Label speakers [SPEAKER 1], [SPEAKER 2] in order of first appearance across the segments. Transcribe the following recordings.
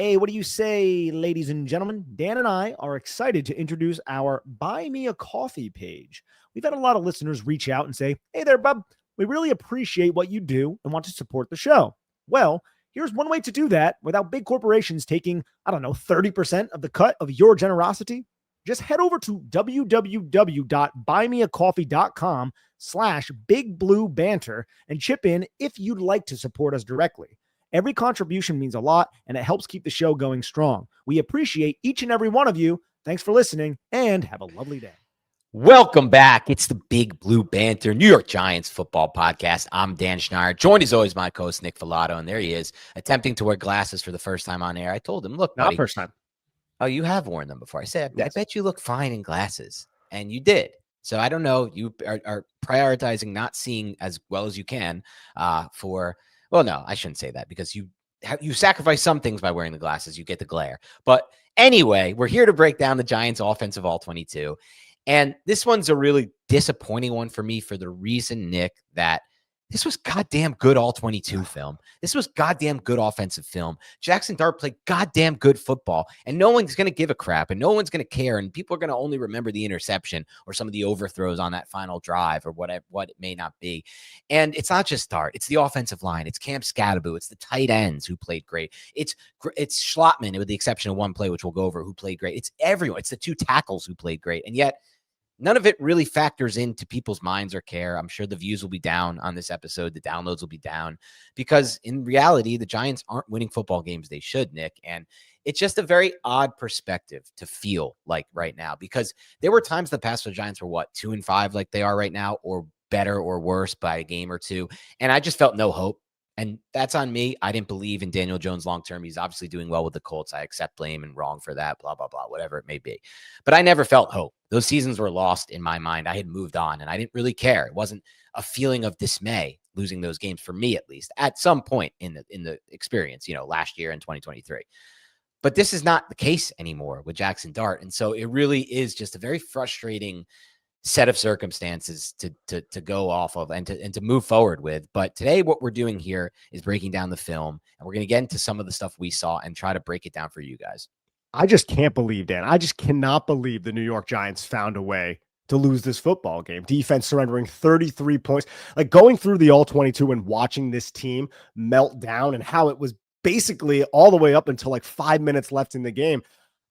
[SPEAKER 1] Hey, what do you say, ladies and gentlemen? Dan and I are excited to introduce our Buy Me a Coffee page. We've had a lot of listeners reach out and say, hey there, bub, we really appreciate what you do and want to support the show. Well, here's one way to do that without big corporations taking, 30% of the cut of your generosity. Just head over to www.buymeacoffee.com/bigbluebanter and chip in if you'd like to support us directly. Every contribution means a lot, and it helps keep the show going strong. We appreciate each and every one of you. Thanks for listening, and have a lovely day.
[SPEAKER 2] Welcome back. It's the Big Blue Banter, New York Giants football podcast. I'm Dan Schneider, joined as always by co-host Nick Filato, and there he is, attempting to wear glasses for the first time on air. I told him, look, buddy.
[SPEAKER 1] Not first time.
[SPEAKER 2] Oh, you have worn them before. I said,
[SPEAKER 1] yes.
[SPEAKER 2] I bet you look fine in glasses, and you did. So I don't know. You are prioritizing not seeing as well as you can well, no, I shouldn't say that because you sacrifice some things by wearing the glasses. You get the glare. But anyway, we're here to break down the Giants offensive all-22. And this one's a really disappointing one for me for the reason, Nick, that this was goddamn good all-22 film. This was goddamn good offensive film. Jaxson Dart played goddamn good football, and no one's going to give a crap, and no one's going to care, and people are going to only remember the interception or some of the overthrows on that final drive or what it may not be. And it's not just Dart. It's the offensive line. It's Cam Scatterbo. It's the tight ends who played great. It's Schlottman, with the exception of one play, which we'll go over, who played great. It's everyone. It's the two tackles who played great. And yet, none of it really factors into people's minds or care. I'm sure the views will be down on this episode. The downloads will be down because in reality, the Giants aren't winning football games they should, Nick. And it's just a very odd perspective to feel like right now, because there were times in the past where the Giants were 2-5 like they are right now, or better or worse by a game or two. And I just felt no hope. And that's on me. I didn't believe in Daniel Jones long-term. He's obviously doing well with the Colts. I accept blame and wrong for that, blah, blah, blah, whatever it may be. But I never felt hope. Those seasons were lost in my mind. I had moved on, and I didn't really care. It wasn't a feeling of dismay losing those games, for me at least, at some point in the experience, last year in 2023. But this is not the case anymore with Jaxson Dart. And so it really is just a very frustrating set of circumstances to go off of and to move forward with. But today, what we're doing here is breaking down the film, and we're going to get into some of the stuff we saw and try to break it down for you guys.
[SPEAKER 1] I just can't believe, Dan. I just cannot believe the New York Giants found a way to lose this football game. Defense surrendering 33 points. Like, going through the all-22 and watching this team melt down, and how it was basically all the way up until 5 minutes left in the game.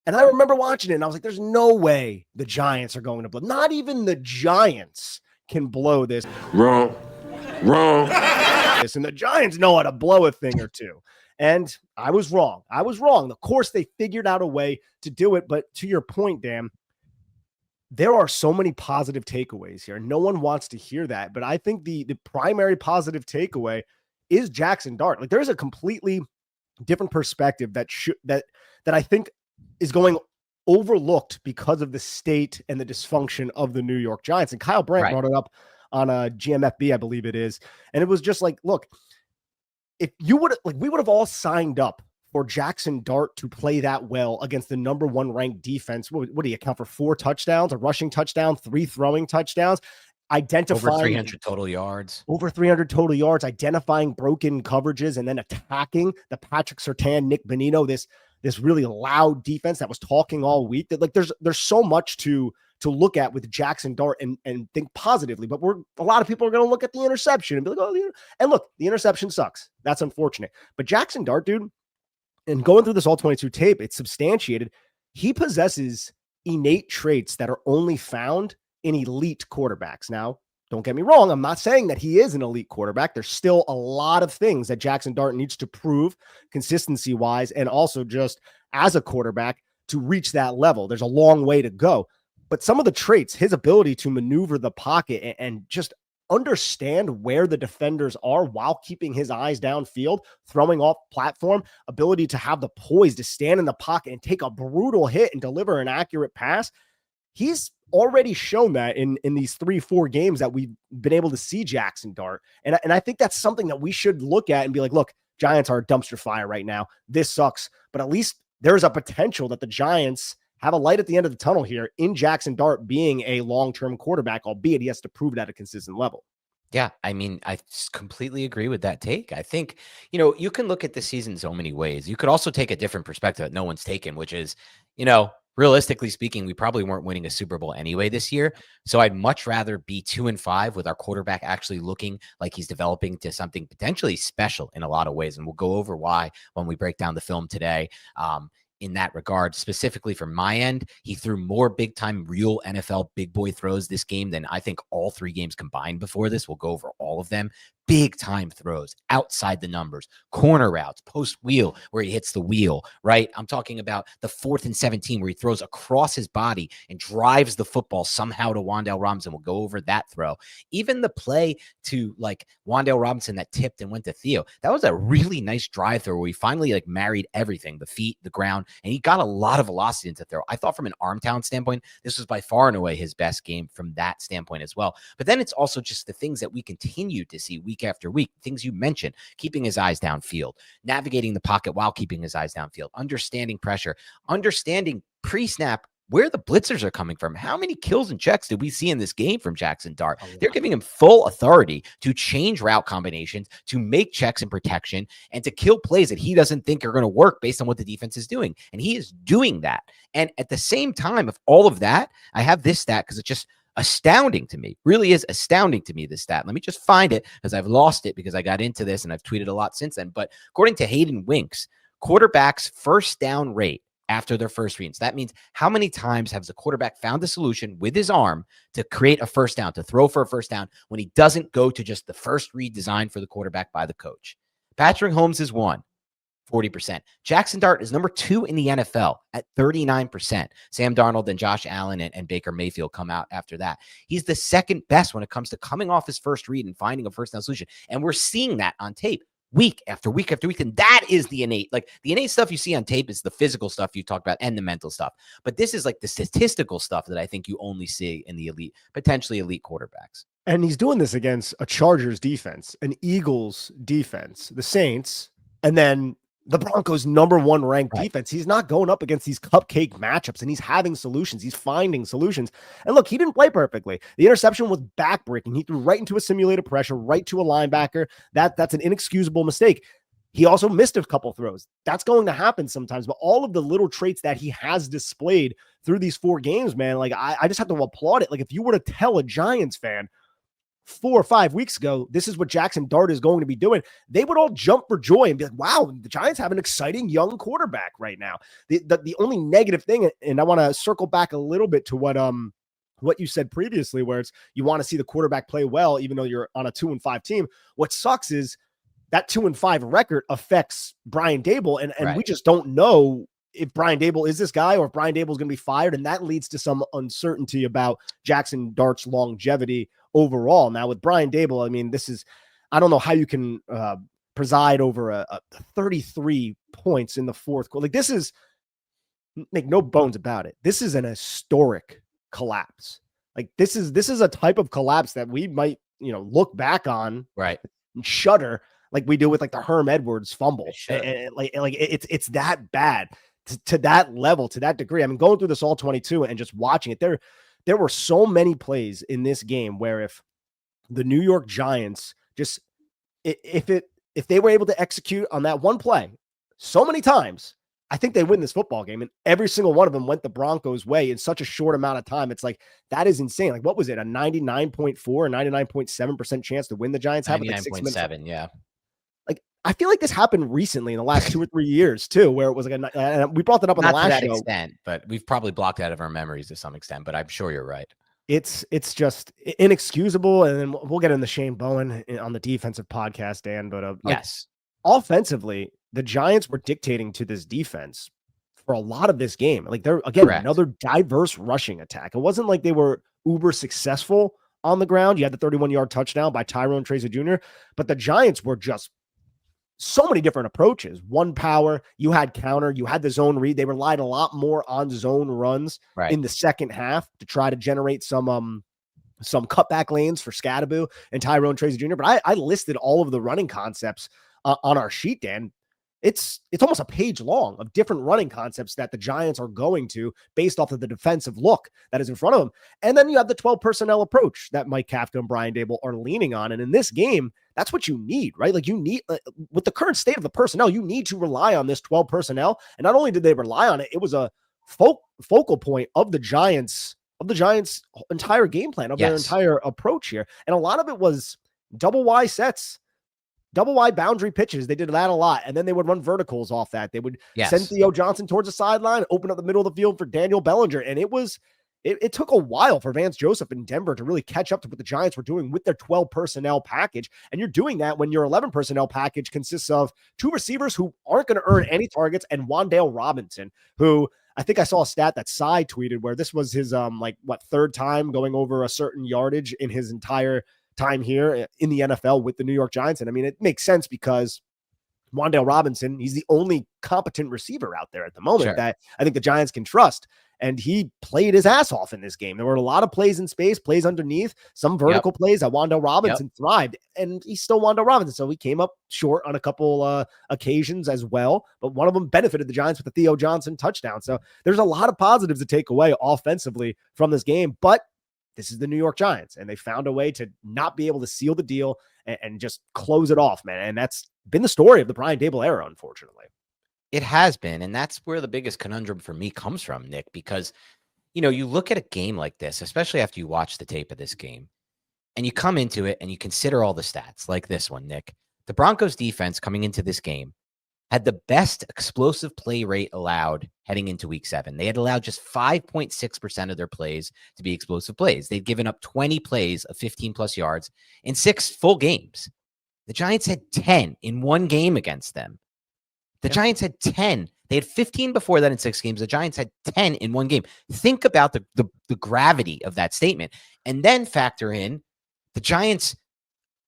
[SPEAKER 1] And I remember watching it, and I was like, there's no way the Giants are going to blow. Not even the Giants can blow this.
[SPEAKER 3] Wrong.
[SPEAKER 1] And the Giants know how to blow a thing or two. And I was wrong. Of course, they figured out a way to do it. But to your point, Dan, there are so many positive takeaways here. No one wants to hear that. But I think the primary positive takeaway is Jaxson Dart. Like, there's a completely different perspective that I think is going overlooked because of the state and the dysfunction of the New York Giants. And Kyle Brandt brought it up on a GMFB, I believe it is. And it was just like, look, if you would we would have all signed up for Jaxson Dart to play that well against the number one ranked defense. What do you account for? 4 touchdowns, a rushing touchdown, 3 throwing touchdowns, identifying
[SPEAKER 2] over 300 total yards,
[SPEAKER 1] identifying broken coverages, and then attacking the Patrick Surtain, Nick Bonino, this really loud defense that was talking all week. That there's so much to look at with Jaxson Dart and think positively. But a lot of people are going to look at the interception and be like, oh, and look, the interception sucks. That's unfortunate. But Jaxson Dart, dude, and going through this all-22 tape, it's substantiated. He possesses innate traits that are only found in elite quarterbacks. Now, don't get me wrong. I'm not saying that he is an elite quarterback. There's still a lot of things that Jaxson Dart needs to prove consistency-wise and also just as a quarterback to reach that level. There's a long way to go. But some of the traits, his ability to maneuver the pocket and just understand where the defenders are while keeping his eyes downfield, throwing off platform, ability to have the poise to stand in the pocket and take a brutal hit and deliver an accurate pass. He's already shown that in these 3-4 games that we've been able to see Jaxson Dart. And I think that's something that we should look at and be like, look, Giants are a dumpster fire right now. This sucks. But at least there's a potential that the Giants have a light at the end of the tunnel here in Jaxson Dart being a long-term quarterback, albeit he has to prove it at a consistent level.
[SPEAKER 2] Yeah, I mean, completely agree with that take. I think, you can look at the season so many ways. You could also take a different perspective that no one's taken, which is, realistically speaking, we probably weren't winning a Super Bowl anyway this year. So I'd much rather be 2-5 with our quarterback actually looking like he's developing to something potentially special in a lot of ways. And we'll go over why when we break down the film today. In that regard, specifically from my end, he threw more big time real NFL big boy throws this game than I think all 3 games combined before this. We'll go over all of them. Big time throws outside the numbers, corner routes, post wheel where he hits the wheel, right? I'm talking about the 4th and 17 where he throws across his body and drives the football somehow to Wan'Dale Robinson. We'll go over that throw. Even the play to like Wan'Dale Robinson that tipped and went to Theo. That was a really nice drive throw where he finally like married everything, the feet, the ground, and he got a lot of velocity into throw. I thought from an arm talent standpoint, this was by far and away his best game from that standpoint as well. But then it's also just the things that we continue to see week after week, things you mentioned, keeping his eyes downfield, navigating the pocket while keeping his eyes downfield, understanding pressure, understanding pre-snap where the blitzers are coming from. How many kills and checks did we see in this game from Jaxson Dart? They're giving him full authority to change route combinations, to make checks and protection, and to kill plays that he doesn't think are going to work based on what the defense is doing. And he is doing that. And at the same time of all of that, I have this stat because it's just astounding to me, really is astounding to me, this stat. Let me just find it because I've lost it because I got into this and I've tweeted a lot since then. But according to Hayden Winks, quarterbacks' first down rate after their first reads. That means how many times has the quarterback found a solution with his arm to create a first down, to throw for a first down when he doesn't go to just the first read designed for the quarterback by the coach. Patrick Mahomes is 1, 40%. Jaxson Dart is number 2 in the NFL at 39%. Sam Darnold and Josh Allen and Baker Mayfield come out after that. He's the second best when it comes to coming off his first read and finding a first down solution. And we're seeing that on tape week after week after week. And that is the innate stuff you see on tape is the physical stuff you talk about and the mental stuff. But this is like the statistical stuff that I think you only see in the potentially elite quarterbacks.
[SPEAKER 1] And he's doing this against a Chargers defense, an Eagles defense, the Saints, and then the Broncos' number 1 ranked defense. He's not going up against these cupcake matchups, and he's having solutions. He's finding solutions. And look, he didn't play perfectly. The interception was backbreaking. He threw right into a simulated pressure, right to a linebacker. That's an inexcusable mistake. He also missed a couple throws. That's going to happen sometimes. But all of the little traits that he has displayed through these 4 games, man, like I just have to applaud it. Like if you were to tell a Giants fan 4 or 5 weeks ago, this is what Jaxson Dart is going to be doing, they would all jump for joy and be like, wow, the Giants have an exciting young quarterback right now. The only negative thing, and I want to circle back a little bit to what you said previously, where it's you want to see the quarterback play well, even though you're on a 2-5 team. What sucks is that 2-5 record affects Brian Daboll, and we just don't know if Brian Daboll is this guy or if Brian Daboll is going to be fired, and that leads to some uncertainty about Jaxson Dart's longevity overall. Now with Brian Daboll, I mean, I don't know how you can preside over a 33 points in the fourth quarter. Like this is, make no bones about it, this is an historic collapse. Like this is a type of collapse that we might, look back on and shudder like we do with like the Herm Edwards fumble. And it's that bad to that level, to that degree. I mean, going through this all 22 and just watching it, there were so many plays in this game where if the New York Giants just, if they were able to execute on that one play so many times, I think they win this football game. And every single one of them went the Broncos' way in such a short amount of time. It's like, that is insane. Like, what was it? A 99.4 or 99.7% chance to win the Giants have?
[SPEAKER 2] 99.7, yeah.
[SPEAKER 1] Like, I feel like this happened recently in the last 2 or 3 years too, where it was like we brought that up on the last show.
[SPEAKER 2] Extent, but we've probably blocked out of our memories to some extent, but I'm sure you're right.
[SPEAKER 1] It's just inexcusable. And then we'll get into Shane Bowen on the defensive podcast, Dan, but
[SPEAKER 2] yes,
[SPEAKER 1] offensively, the Giants were dictating to this defense for a lot of this game. Like they're, again, correct, another diverse rushing attack. It wasn't like they were uber successful on the ground. You had the 31-yard touchdown by Tyrone Tracy Jr., but the Giants were just so many different approaches. One power, you had counter, you had the zone read. They relied a lot more on zone runs in the second half to try to generate some cutback lanes for Scadaboo and Tyrone Tracy Jr. But I listed all of the running concepts on our sheet, Dan. it's almost a page long of different running concepts that the Giants are going to based off of the defensive look that is in front of them. And then you have the 12 personnel approach that Mike Kafka and Brian Daboll are leaning on. And in this game, that's what you need, right? Like you need, with the current state of the personnel, you need to rely on this 12 personnel. And not only did they rely on it, it was a focal point of the Giants entire game plan, of their entire approach here. And a lot of it was double Y sets, double wide boundary pitches. They did that a lot. And then they would run verticals off that. They would send Theo Johnson towards the sideline, open up the middle of the field for Daniel Bellinger. And it took a while for Vance Joseph in Denver to really catch up to what the Giants were doing with their 12 personnel package. And you're doing that when your 11 personnel package consists of 2 receivers who aren't going to earn any targets, and Wan'Dale Robinson, who I think I saw a stat that Cy tweeted where this was his third time going over a certain yardage in his entire time here in the NFL with the New York Giants. And I mean, it makes sense because Wan'Dale Robinson, he's the only competent receiver out there at the moment that I think the Giants can trust. And he played his ass off in this game. There were a lot of plays in space, plays underneath, some vertical plays that Wan'Dale Robinson thrived, and he's still Wan'Dale Robinson. So he came up short on a couple occasions as well, but one of them benefited the Giants with the Theo Johnson touchdown. So there's a lot of positives to take away offensively from this game, but this is the New York Giants, and they found a way to not be able to seal the deal and just close it off, man. And that's been the story of the Brian Daboll era, unfortunately.
[SPEAKER 2] It has been, and that's where the biggest conundrum for me comes from, Nick, because, you know, you look at a game like this, especially after you watch the tape of this game, and you come into it and you consider all the stats like this one, Nick. The Broncos defense coming into this game had the best explosive play rate allowed heading into week 7. They had allowed just 5.6% of their plays to be explosive plays. They'd given up 20 plays of 15 plus yards in 6 full games. The Giants had 10 in one game against them. The Giants had 10. They had 15 before that in 6 games. The Giants had 10 in one game. Think about the gravity of that statement. And then factor in the Giants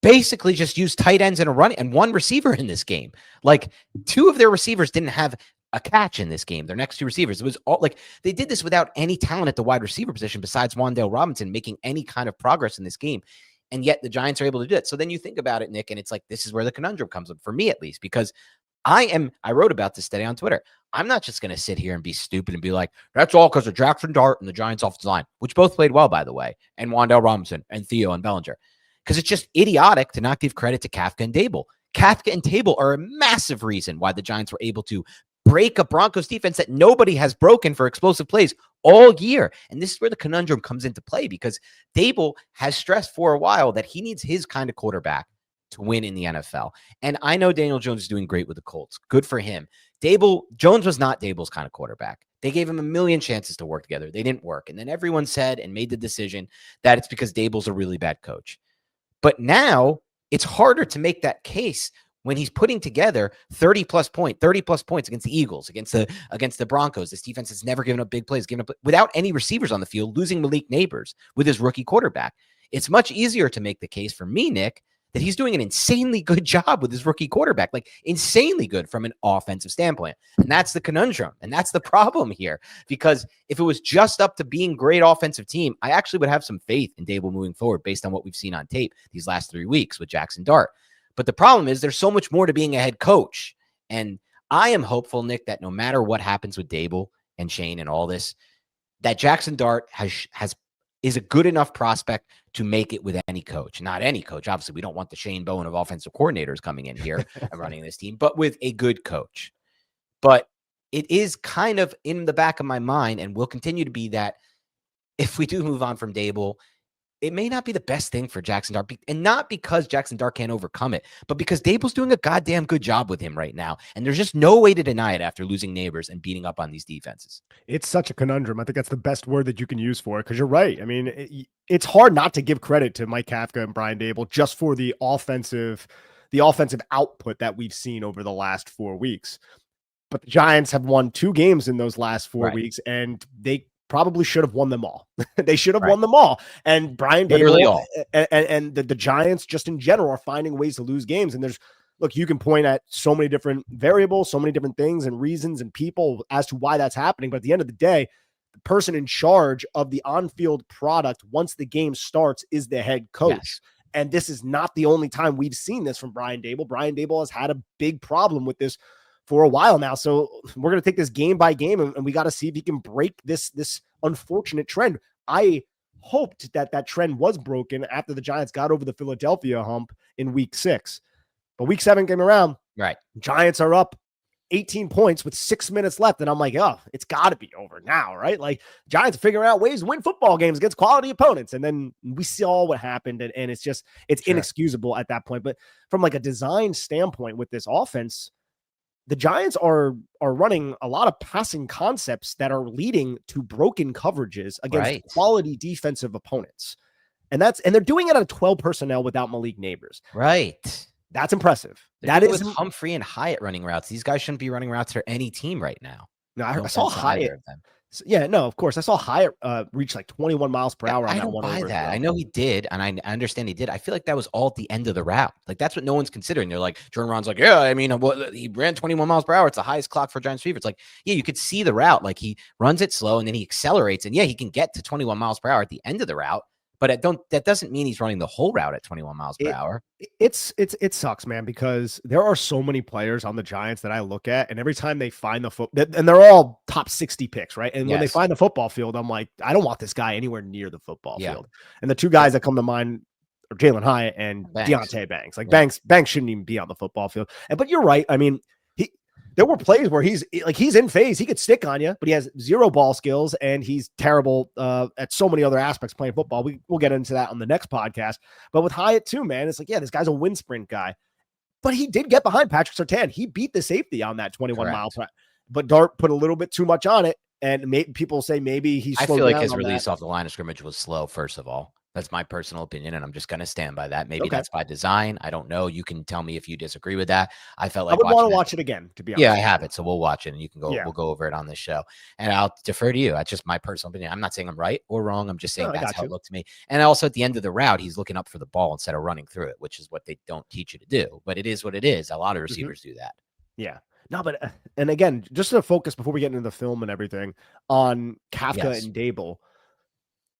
[SPEAKER 2] basically just used tight ends and one receiver in this game. Like 2 of their receivers didn't have a catch in this game. Their next 2 receivers. It was all like they did this without any talent at the wide receiver position besides Wan'Dale Robinson making any kind of progress in this game. And yet the Giants are able to do it. So then you think about it, Nick, and it's like, this is where the conundrum comes up for me, at least, because I wrote about this today on Twitter. I'm not just going to sit here and be stupid and be like, that's all because of Jaxson Dart and the Giants offensive line, which both played well, by the way, and Wan'Dale Robinson and Theo and Bellinger. Because it's just idiotic to not give credit to Kafka and Daboll. Kafka and Daboll are a massive reason why the Giants were able to break a Broncos defense that nobody has broken for explosive plays all year. And this is where the conundrum comes into play, because Daboll has stressed for a while that he needs his kind of quarterback to win in the NFL. And I know Daniel Jones is doing great with the Colts. Good for him. Jones was not Daboll's kind of quarterback. They gave him a million chances to work together. They didn't work. And then everyone said and made the decision that it's because Daboll's a really bad coach. But now it's harder to make that case when he's putting together 30 plus points against the Eagles, against the Broncos. This defense has never given up big plays, without any receivers on the field, losing Malik Neighbors with his rookie quarterback. It's much easier to make the case for me, Nick, that he's doing an insanely good job with his rookie quarterback, like insanely good from an offensive standpoint. And that's the conundrum. And that's the problem here, because if it was just up to being great offensive team, I actually would have some faith in Daboll moving forward based on what we've seen on tape these last 3 weeks with Jaxson Dart. But the problem is there's so much more to being a head coach. And I am hopeful, Nick, that no matter what happens with Daboll and Shane and all this, that Jaxson Dart is a good enough prospect to make it with any coach. Not any coach. Obviously, we don't want the Shane Bowen of offensive coordinators coming in here and running this team, but with a good coach. But it is kind of in the back of my mind, and will continue to be, that if we do move on from Daboll, it may not be the best thing for Jaxson Dart, and not because Jaxson Dart can't overcome it, but because Daboll's doing a goddamn good job with him right now. And there's just no way to deny it after losing Neighbors and beating up on these defenses.
[SPEAKER 1] It's such a conundrum. I think that's the best word that you can use for it, because you're right. I mean, it's hard not to give credit to Mike Kafka and Brian Daboll just for the offensive output that we've seen over the last 4 weeks. But the Giants have won 2 games in those last 4 weeks, and they probably should have won them all. They should have won them all. And Brian Daboll and the Giants just in general are finding ways to lose games. And look, you can point at so many different variables, so many different things and reasons and people as to why that's happening. But at the end of the day, the person in charge of the on-field product once the game starts is the head coach. Yes. And this is not the only time we've seen this from Brian Daboll. Brian Daboll has had a big problem with this for a while now. So we're going to take this game by game, and we got to see if he can break this unfortunate trend. I hoped that trend was broken after the Giants got over the Philadelphia hump in week 6. But week 7 came around.
[SPEAKER 2] Right.
[SPEAKER 1] Giants are up 18 points with 6 minutes left. And I'm like, oh, it's got to be over now, right? Like, Giants figuring out ways to win football games against quality opponents. And then we saw what happened. And it's just, it's inexcusable at that point. But from like a design standpoint with this offense, the Giants are running a lot of passing concepts that are leading to broken coverages against quality defensive opponents. And they're doing it on 12 personnel without Malik Neighbors.
[SPEAKER 2] Right.
[SPEAKER 1] That's impressive.
[SPEAKER 2] That is with Humphrey and Hyatt running routes. These guys shouldn't be running routes for any team right now.
[SPEAKER 1] No, I saw Hyatt. Yeah, no, of course. I saw Hyatt reach like 21 miles per hour on that one. I don't buy that.
[SPEAKER 2] I know he did, and I understand he did. I feel like that was all at the end of the route. Like, that's what no one's considering. They're like, Jordan Ron's like, yeah, I mean, he ran 21 miles per hour. It's the highest clock for Giants receiver. It's like, yeah, you could see the route. Like, he runs it slow, and then he accelerates, and yeah, he can get to 21 miles per hour at the end of the route. But that doesn't mean he's running the whole route at 21 miles per hour.
[SPEAKER 1] It sucks, man, because there are so many players on the Giants that I look at, and every time they find the football, and they're all top 60 picks, right? And when they find the football field, I'm like, I don't want this guy anywhere near the football field. And the two guys that come to mind are Jalen Hyatt and Deontay Banks. Like, Banks shouldn't even be on the football field. But you're right. I mean, there were plays where he's in phase. He could stick on you, but he has zero ball skills, and he's terrible at so many other aspects playing football. We'll get into that on the next podcast. But with Hyatt too, man, it's like, yeah, this guy's a wind sprint guy. But he did get behind Patrick Surtain. He beat the safety on that 21 mile per hour. But Dart put a little bit too much on it, and people say maybe he's.
[SPEAKER 2] I feel like his release off the line of scrimmage was slow, first of all. That's my personal opinion, and I'm just going to stand by that. Maybe that's by design. I don't know. You can tell me if you disagree with that. I felt like
[SPEAKER 1] I would want to watch it again, to be honest.
[SPEAKER 2] Yeah, I have it, so we'll watch it, and you can go. We'll go over it on this show, and I'll defer to you. That's just my personal opinion. I'm not saying I'm right or wrong. I'm just saying that's how it looked to me. And also, at the end of the route, he's looking up for the ball instead of running through it, which is what they don't teach you to do. But it is what it is. A lot of receivers do that.
[SPEAKER 1] Yeah. No, but and again, just to focus before we get into the film and everything on Kafka and Daboll.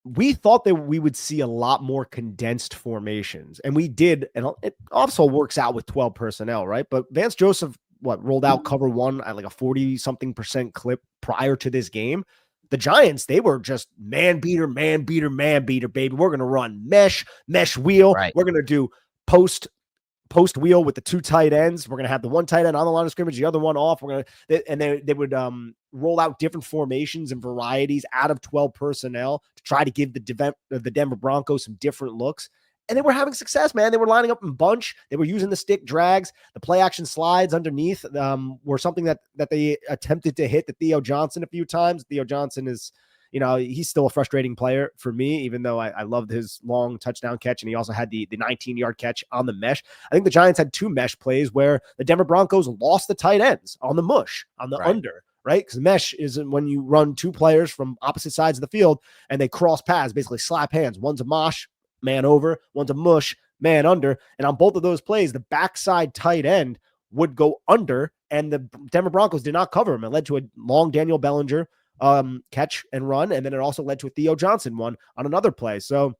[SPEAKER 1] We thought that we would see a lot more condensed formations, and we did. And it also works out with 12 personnel, right? But Vance Joseph, rolled out cover 1 at like a 40-something% clip prior to this game. The Giants, they were just man beater, baby. We're going to run mesh wheel.
[SPEAKER 2] Right.
[SPEAKER 1] We're going to do post wheel with the 2 tight ends. We're going to have the 1 tight end on the line of scrimmage, the other one off. They would roll out different formations and varieties out of 12 personnel to try to give the Denver Broncos some different looks. And they were having success, man. They were lining up in bunch. They were using the stick drags. The play action slides underneath were something that they attempted to hit to Theo Johnson a few times. Theo Johnson is, he's still a frustrating player for me, even though I loved his long touchdown catch. And he also had the 19-yard catch on the mesh. I think the Giants had 2 mesh plays where the Denver Broncos lost the tight ends on the mush, on the under, right? Because mesh is when you run 2 players from opposite sides of the field and they cross paths, basically slap hands. One's a mosh, man over. One's a mush, man under. And on both of those plays, the backside tight end would go under, and the Denver Broncos did not cover him. It led to a long Daniel Bellinger catch and run, and then it also led to a Theo Johnson one on another play. So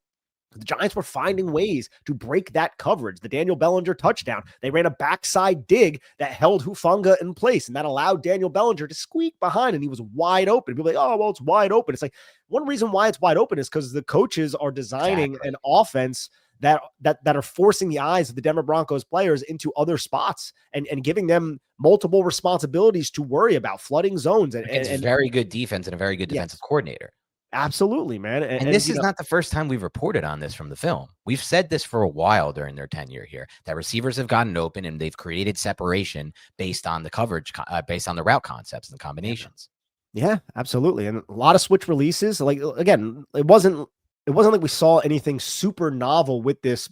[SPEAKER 1] the Giants were finding ways to break that coverage. The Daniel Bellinger touchdown, they ran a backside dig that held Hufanga in place, and that allowed Daniel Bellinger to squeak behind, and he was wide open. People are like, oh, well, it's wide open. It's like, one reason why it's wide open is because the coaches are designing an offense that are forcing the eyes of the Denver Broncos players into other spots and giving them multiple responsibilities to worry about, flooding zones. And
[SPEAKER 2] very good defense and a very good defensive coordinator.
[SPEAKER 1] Absolutely, man.
[SPEAKER 2] And this is not the first time we've reported on this from the film. We've said this for a while during their tenure here, that receivers have gotten open and they've created separation based on the coverage, based on the route concepts and combinations.
[SPEAKER 1] Yeah, absolutely. And a lot of switch releases. Like, again, it wasn't like we saw anything super novel with this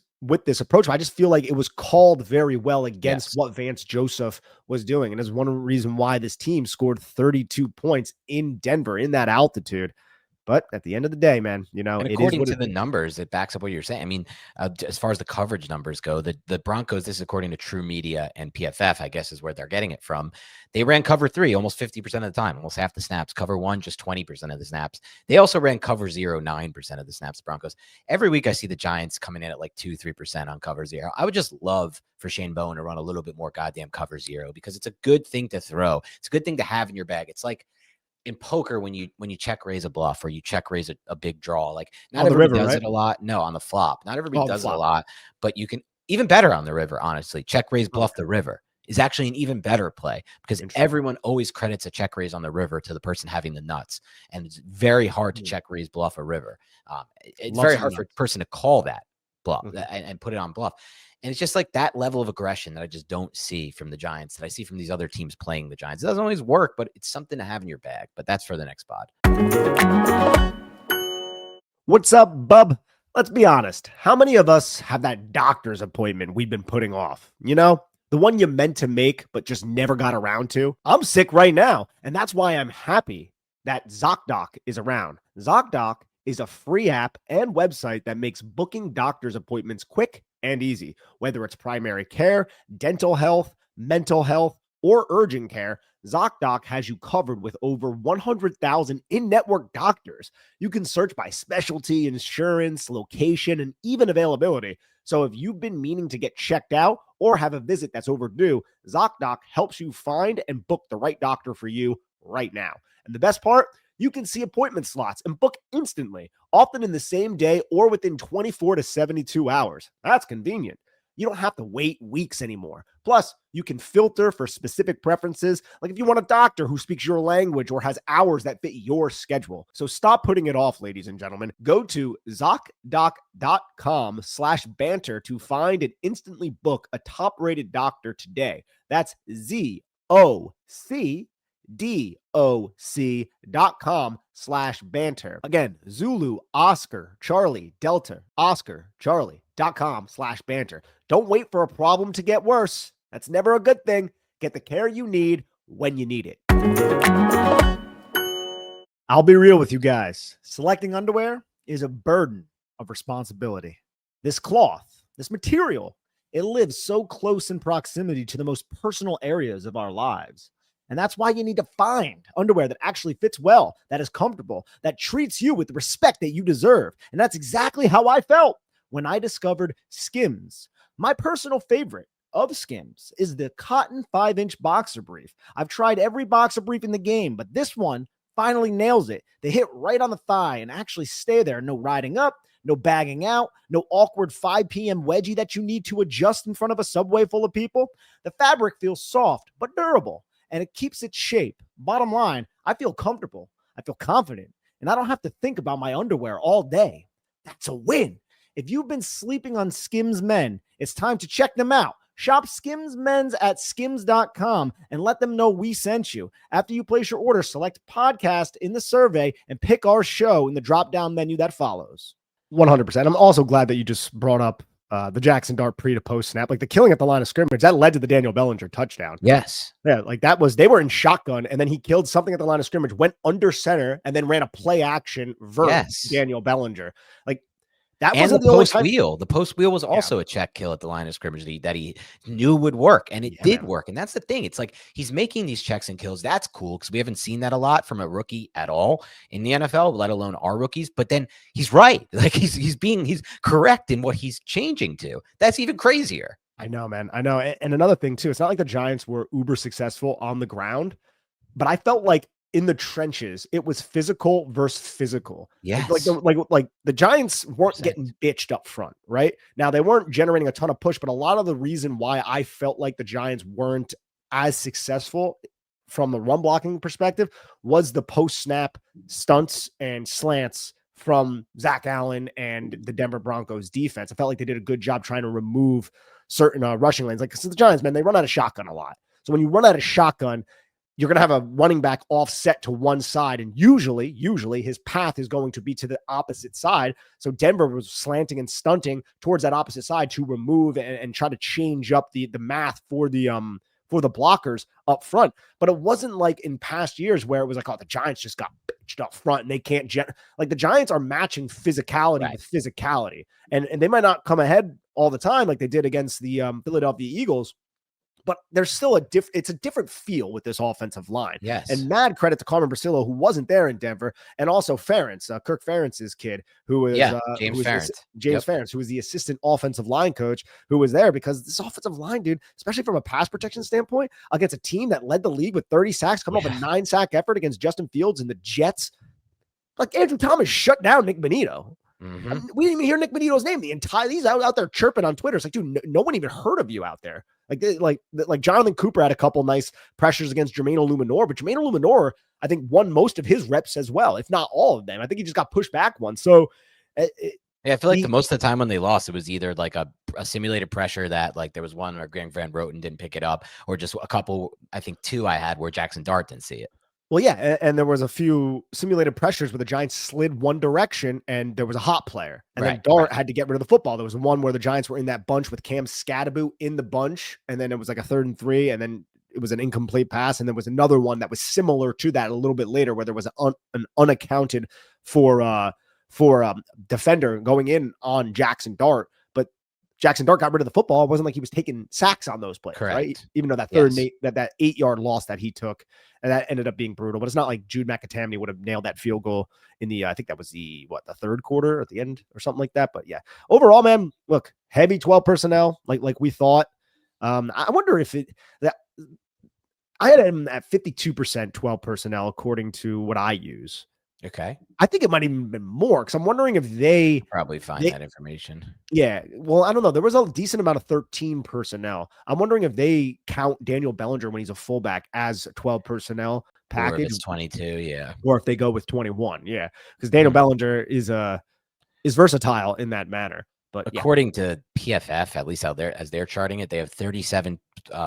[SPEAKER 1] approach. I just feel like it was called very well against what Vance Joseph was doing. And it's one reason why this team scored 32 points in Denver in that altitude. But at the end of the day, man, you know,
[SPEAKER 2] And
[SPEAKER 1] it is
[SPEAKER 2] according
[SPEAKER 1] what
[SPEAKER 2] to
[SPEAKER 1] it
[SPEAKER 2] the
[SPEAKER 1] is.
[SPEAKER 2] numbers, it backs up what you're saying. I mean, as far as the coverage numbers go, the Broncos, this is according to True Media and PFF, I guess is where they're getting it from. They ran cover 3 almost 50% of the time, almost half the snaps. Cover 1, just 20% of the snaps. They also ran cover 0, 9% of the snaps, the Broncos. Every week I see the Giants coming in at like 2-3% on cover 0. I would just love for Shane Bowen to run a little bit more goddamn cover 0 because it's a good thing to throw. It's a good thing to have in your bag. It's like in poker when you check raise a bluff or you check raise a big draw. Like not
[SPEAKER 1] On the
[SPEAKER 2] everybody
[SPEAKER 1] river,
[SPEAKER 2] does
[SPEAKER 1] right?
[SPEAKER 2] it a lot. No, on the flop. Not everybody
[SPEAKER 1] Oh, the
[SPEAKER 2] does it a
[SPEAKER 1] flop.
[SPEAKER 2] lot, but you can even better on the river, honestly. Check raise bluff
[SPEAKER 1] Okay.
[SPEAKER 2] the river is actually an even better play because
[SPEAKER 1] Interesting.
[SPEAKER 2] everyone always credits a check raise on the river to the person having the nuts. And it's very hard to check raise bluff a river. It's
[SPEAKER 1] Love
[SPEAKER 2] very
[SPEAKER 1] some
[SPEAKER 2] hard for a
[SPEAKER 1] nuts.
[SPEAKER 2] person to call that bluff
[SPEAKER 1] Mhm.
[SPEAKER 2] and put it on bluff. And it's just like that level of aggression that I just don't see from the Giants, that I see from these other teams playing the Giants. It doesn't always work, but it's something to have in your bag. But that's for the next pod.
[SPEAKER 1] What's up, bub? Let's be honest. How many of us have that doctor's appointment we've been putting off? You know, the one you meant to make, but just never got around to? I'm sick right now, and that's why I'm happy that ZocDoc is around. ZocDoc is a free app and website that makes booking doctor's appointments quick and easy, whether it's primary care, dental health, mental health, or urgent care. ZocDoc has you covered with over 100,000 in-network doctors. You can search by specialty, insurance, location, and even availability. So if you've been meaning to get checked out or have a visit that's overdue, ZocDoc helps you find and book the right doctor for you right now. And the best part, you can see appointment slots and book instantly, often in the same day or within 24 to 72 hours. That's convenient. You don't have to wait weeks anymore. Plus, you can filter for specific preferences, like if you want a doctor who speaks your language or has hours that fit your schedule. So stop putting it off, ladies and gentlemen. Go to ZocDoc.com/banter to find and instantly book a top-rated doctor today. That's ZocDoc.com/banter. Again, Zulu, Oscar, Charlie, Delta, Oscar, Charlie.com/banter. Don't wait for a problem to get worse. That's never a good thing. Get the care you need when you need it. I'll be real with you guys. Selecting underwear is a burden of responsibility. This cloth, this material, it lives so close in proximity to the most personal areas of our lives. And that's why you need to find underwear that actually fits well, that is comfortable, that treats you with the respect that you deserve. And that's exactly how I felt when I discovered Skims. My personal favorite of Skims is the cotton 5-inch boxer brief. I've tried every boxer brief in the game, but this one finally nails it. They hit right on the thigh and actually stay there. No riding up, no bagging out, no awkward 5 p.m. wedgie that you need to adjust in front of a subway full of people. The fabric feels soft but durable, and it keeps its shape. Bottom line, I feel comfortable, I feel confident, and I don't have to think about my underwear all day. That's a win. If you've been sleeping on Skims Men, it's time to check them out. Shop Skims Men's at skims.com and let them know we sent you. After you place your order, select podcast in the survey and pick our show in the drop-down menu that follows. 100%. I'm also glad that you just brought up the Jaxson Dart pre to post snap, like the killing at the line of scrimmage that led to the Daniel Bellinger touchdown.
[SPEAKER 2] Yes.
[SPEAKER 1] Yeah. Like that was, they were in shotgun and then he killed something at the line of scrimmage, went under center and then ran a play action versus Daniel Bellinger. Like that
[SPEAKER 2] and
[SPEAKER 1] wasn't
[SPEAKER 2] the
[SPEAKER 1] the only
[SPEAKER 2] post
[SPEAKER 1] time.
[SPEAKER 2] wheel. The post wheel was also a check kill at the line of scrimmage that he knew would work, and it did work. And that's the thing. It's like he's making these checks and kills. That's cool because we haven't seen that a lot from a rookie at all in the NFL, let alone our rookies. But then he's right. Like he's correct in what he's changing to. That's even crazier.
[SPEAKER 1] I know, man. I know. And another thing too, it's not like the Giants were uber successful on the ground, but I felt like in the trenches, it was physical versus physical.
[SPEAKER 2] Yes.
[SPEAKER 1] Like the Giants weren't
[SPEAKER 2] 100%.
[SPEAKER 1] getting bitched up front, right? Now they weren't generating a ton of push, but a lot of the reason why I felt like the Giants weren't as successful from the run blocking perspective was the post snap stunts and slants from Zach Allen and the Denver Broncos defense. I felt like they did a good job trying to remove certain rushing lanes. Like, because the Giants, man, they run out of shotgun a lot. So when you run out of shotgun, you're going to have a running back offset to one side. And usually his path is going to be to the opposite side. So Denver was slanting and stunting towards that opposite side to remove and try to change up the math for the blockers up front. But it wasn't like in past years where it was like, oh, the Giants just got matched up front, and they can't like the Giants are matching physicality with physicality, and they might not come ahead all the time like they did against the Philadelphia Eagles. But there's still it's a different feel with this offensive line.
[SPEAKER 2] Yes.
[SPEAKER 1] And mad credit to Carmen Brasillo, who wasn't there in Denver, and also Ferentz, Kirk Ferentz's kid, who is
[SPEAKER 2] James Ferentz.
[SPEAKER 1] James Ferentz, who was the assistant offensive line coach, who was there because this offensive line, dude, especially from a pass protection standpoint, against a team that led the league with 30 sacks, coming off a 9-sack effort against Justin Fields and the Jets. Like Andrew Thomas shut down Nick Bonito.
[SPEAKER 2] Mm-hmm.
[SPEAKER 1] I mean, we didn't even hear Nick Bonito's name. He's out there chirping on Twitter. It's like, dude, no one even heard of you out there. Like Jonathan Cooper had a couple nice pressures against Jermaine Illuminor, but Jermaine Illuminor, I think, won most of his reps as well, if not all of them. I think he just got pushed back one. So,
[SPEAKER 2] I feel like the most of the time when they lost, it was either like a simulated pressure that like there was one where Greg Van Roten didn't pick it up, or just a couple, I think 2 I had where Jaxson Dart didn't see it.
[SPEAKER 1] Well, yeah, and there was a few simulated pressures where the Giants slid one direction and there was a hot player. And then Dart had to get rid of the football. There was one where the Giants were in that bunch with Cam Scadaboo in the bunch, and then it was like a 3rd and 3, and then it was an incomplete pass. And there was another one that was similar to that a little bit later where there was an unaccounted for defender going in on Jaxson Dart. But Jaxson Dart got rid of the football. It wasn't like he was taking sacks on those plays, right? Even though that third and 8, that 8-yard loss that he took, and that ended up being brutal. But it's not like Jude McAtamney would have nailed that field goal in the, I think that was the 3rd quarter at the end or something like that. But yeah, overall, man, look, heavy 12 personnel, like we thought. I wonder if I had him at 52% 12 personnel according to what I use.
[SPEAKER 2] Okay.
[SPEAKER 1] I think it might even been more because I'm wondering if they
[SPEAKER 2] probably find that information.
[SPEAKER 1] Yeah. Well, I don't know. There was a decent amount of 13 personnel. I'm wondering if they count Daniel Bellinger when he's a fullback as 12 personnel package.
[SPEAKER 2] Or if it's 22, yeah.
[SPEAKER 1] Or if they go with 21, yeah. Because Daniel Bellinger is versatile in that manner. But
[SPEAKER 2] according to PFF, at least out there as they're charting it, they have 37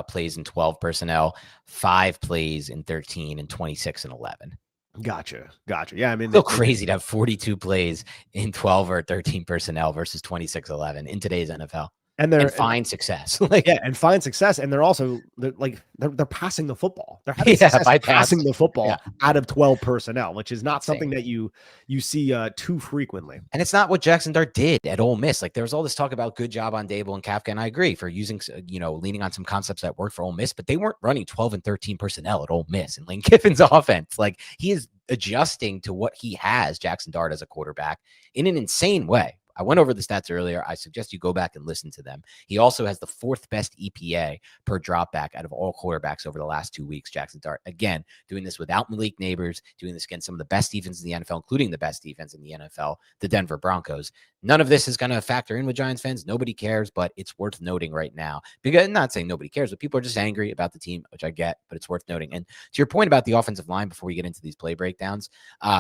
[SPEAKER 2] plays in 12 personnel, 5 plays in 13, and 26 and 11.
[SPEAKER 1] Gotcha. Yeah, I mean,
[SPEAKER 2] still crazy to have 42 plays in 12 or 13 personnel versus 26-11 in today's NFL. And find success.
[SPEAKER 1] And find success. And they're also they're passing the football. They're having success passing the football out of 12 personnel, which is not something that you see too frequently.
[SPEAKER 2] And it's not what Jaxson Dart did at Ole Miss. Like there was all this talk about good job on Daboll and Kafka, and I agree for using leaning on some concepts that worked for Ole Miss, but they weren't running 12 and 13 personnel at Ole Miss and Lane Kiffin's offense. Like he is adjusting to what he has, Jaxson Dart, as a quarterback in an insane way. I went over the stats earlier. I suggest you go back and listen to them. He also has the 4th best EPA per dropback out of all quarterbacks over the last 2 weeks, Jaxson Dart. Again, doing this without Malik Neighbors, doing this against some of the best defenses in the NFL, including the best defense in the NFL, the Denver Broncos. None of this is going to factor in with Giants fans. Nobody cares, but it's worth noting right now. Because I'm not saying nobody cares, but people are just angry about the team, which I get, but it's worth noting. And to your point about the offensive line, before we get into these play breakdowns,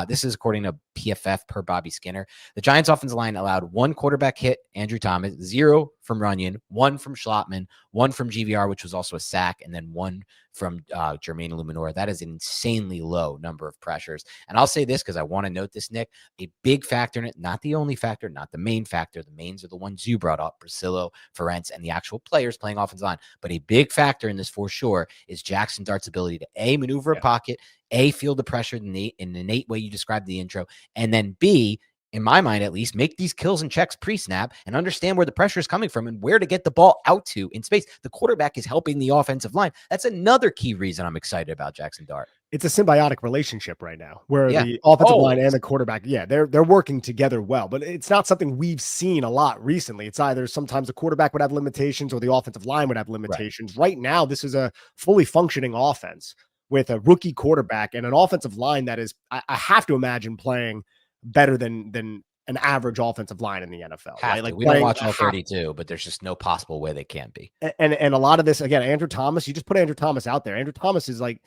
[SPEAKER 2] this is according to PFF per Bobby Skinner. The Giants offensive line allowed 1 quarterback hit, Andrew Thomas, 0 from Runyon, 1 from Schlottman, 1 from GVR, which was also a sack, and then 1 from Jermaine Illuminor. That is an insanely low number of pressures. And I'll say this because I want to note this, Nick, a big factor in it, not the only factor, not the main factor. The mains are the ones you brought up, Brasillo, Ferentz, and the actual players playing offensive line. But a big factor in this for sure is Jaxson Dart's ability to A, maneuver a pocket, A, feel the pressure in the innate way you described the intro, and then B, in my mind at least, make these kills and checks pre-snap and understand where the pressure is coming from and where to get the ball out to in space. The quarterback is helping the offensive line. That's another key reason I'm excited about Jaxson Dart.
[SPEAKER 1] It's a symbiotic relationship right now where the offensive line and the quarterback, they're working together well, but it's not something we've seen a lot recently. It's either sometimes the quarterback would have limitations or the offensive line would have limitations. Right now, this is a fully functioning offense with a rookie quarterback and an offensive line that is, I have to imagine, playing better than an average offensive line in the NFL. Right? Like
[SPEAKER 2] we don't watch all 32, but there's just no possible way they can't be.
[SPEAKER 1] And a lot of this, again, Andrew Thomas, you just put Andrew Thomas out there. Andrew Thomas is like,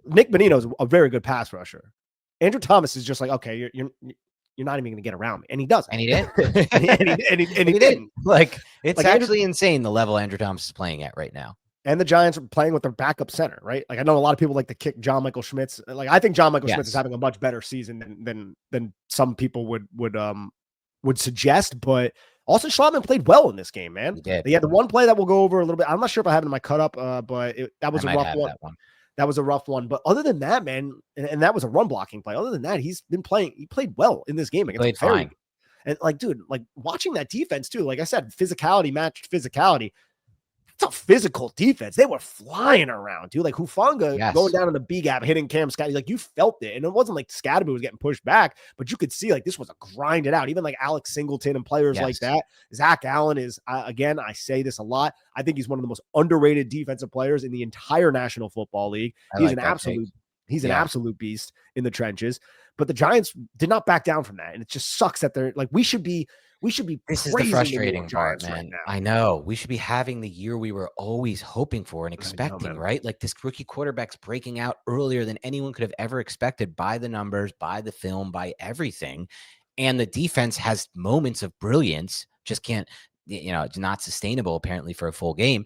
[SPEAKER 1] Nick Bonino's a very good pass rusher. Andrew Thomas is just like, okay, you're not even going to get around me. And he doesn't.
[SPEAKER 2] And he didn't.
[SPEAKER 1] and he didn't.
[SPEAKER 2] Like, it's actually insane the level Andrew Thomas is playing at right now.
[SPEAKER 1] And the Giants are playing with their backup center, right? Like I know a lot of people like to kick John Michael Schmitz. Like I think John Michael Schmitz is having a much better season than some people would suggest. But Austin Schlottman played well in this game, man. He had the one play that we'll go over a little bit. I'm not sure if I have it in my cut up, but that was a rough one. That was a rough one. But other than that, man, and that was a run blocking play. Other than that, he's been playing. He played well in this game against
[SPEAKER 2] Played
[SPEAKER 1] very
[SPEAKER 2] fine.
[SPEAKER 1] and like, dude, like watching that defense too. Like I said, physicality matched physicality. It's a physical defense. They were flying around, dude. Like Hufanga going down in the B gap, hitting Cam Scotty. Like you felt it. And it wasn't like Scotty was getting pushed back, but you could see like this was a grinded out. Even like Alex Singleton and players like that. Zach Allen is, again, I say this a lot. I think he's one of the most underrated defensive players in the entire National Football League. He's an absolute beast in the trenches. But the Giants did not back down from that. And it just sucks that they're like, we should be
[SPEAKER 2] this is the frustrating part,
[SPEAKER 1] man.
[SPEAKER 2] Right now. I know. We should be having the year we were always hoping for and expecting, right? Like this rookie quarterback's breaking out earlier than anyone could have ever expected by the numbers, by the film, by everything. And the defense has moments of brilliance, just can't, it's not sustainable apparently for a full game.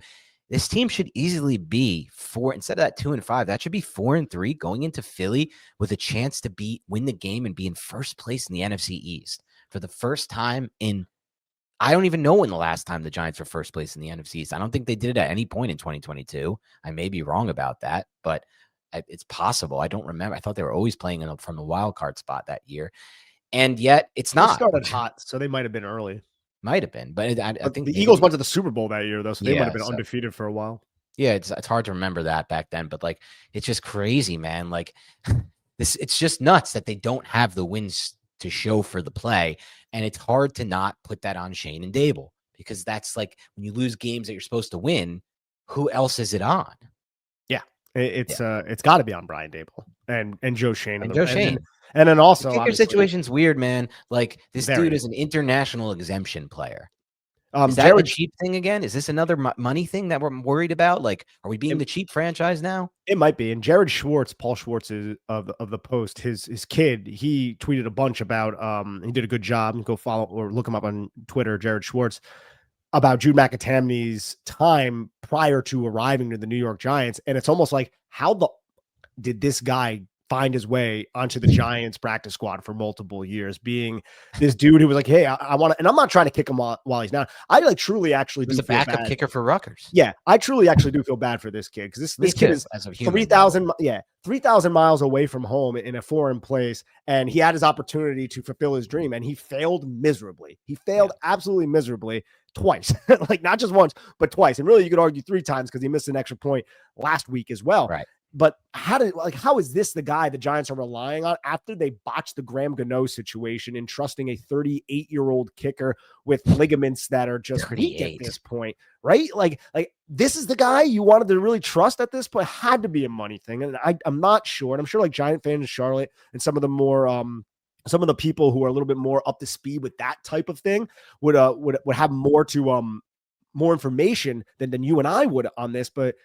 [SPEAKER 2] This team should easily be instead of that 2-5, that should be 4-3 going into Philly with a chance to win the game and be in first place in the NFC East. For the first time I don't even know when the last time the Giants were first place in the NFC East. I don't think they did it at any point in 2022. I may be wrong about that, but it's possible. I don't remember. I thought they were always playing from the wild card spot that year. And yet it's not.
[SPEAKER 1] They started hot, so they might have been early.
[SPEAKER 2] Might have been. But I think
[SPEAKER 1] the Eagles went to the Super Bowl that year, though, so they might have been undefeated for a while.
[SPEAKER 2] Yeah, it's hard to remember that back then, but like it's just crazy, man. Like it's just nuts that they don't have the wins to show for the play. And it's hard to not put that on Shane and Daboll, because that's like when you lose games that you're supposed to win, who else is it on?
[SPEAKER 1] Yeah. It's got to be on Brian Daboll and Joe Shane.
[SPEAKER 2] And
[SPEAKER 1] then also
[SPEAKER 2] the kicker situation's weird, man. Like this dude is an international exemption player. Is that a cheap thing again? Is this another money thing that we're worried about? Like, are we being the cheap franchise now?
[SPEAKER 1] It might be. And Jared Schwartz, Paul Schwartz is of the Post, his kid, he tweeted a bunch about, he did a good job. Go follow or look him up on Twitter, Jared Schwartz, about Jude McAtamney's time prior to arriving to the New York Giants. And it's almost like, did this guy find his way onto the Giants practice squad for multiple years, being this dude who was like, hey, I want to, and I'm not trying to kick him while he's not. I like truly actually do
[SPEAKER 2] feel bad. Backup kicker for Rutgers.
[SPEAKER 1] Yeah, I truly actually do feel bad for this kid, because this kid is 3,000 miles away from home in a foreign place, and he had his opportunity to fulfill his dream, and he failed miserably. He failed absolutely miserably twice, like not just once, but twice. And really, you could argue 3 times because he missed an extra point last week as well.
[SPEAKER 2] Right.
[SPEAKER 1] But how is this the guy the Giants are relying on after they botched the Graham Gano situation in trusting a 38-year-old kicker with ligaments that are just weak at this point, right? Like this is the guy you wanted to really trust at this point. Had to be a money thing, and I'm not sure. And I'm sure like Giant fans in Charlotte and some of the more some of the people who are a little bit more up to speed with that type of thing would have more information than you and I would on this, but.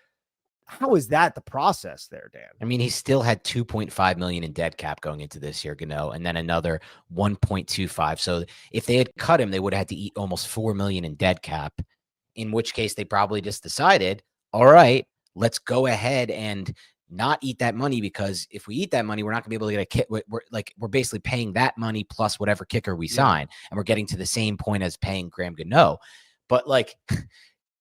[SPEAKER 1] How is that the process there, Dan?
[SPEAKER 2] I mean, he still had $2.5 million in dead cap going into this year, Gano, and then another 1.25. So if they had cut him, they would have had to eat almost $4 million in dead cap, in which case they probably just decided, all right, let's go ahead and not eat that money, because if we eat that money, we're not gonna be able to get a kick. We're basically paying that money plus whatever kicker we sign, and we're getting to the same point as paying Graham Gano. But like,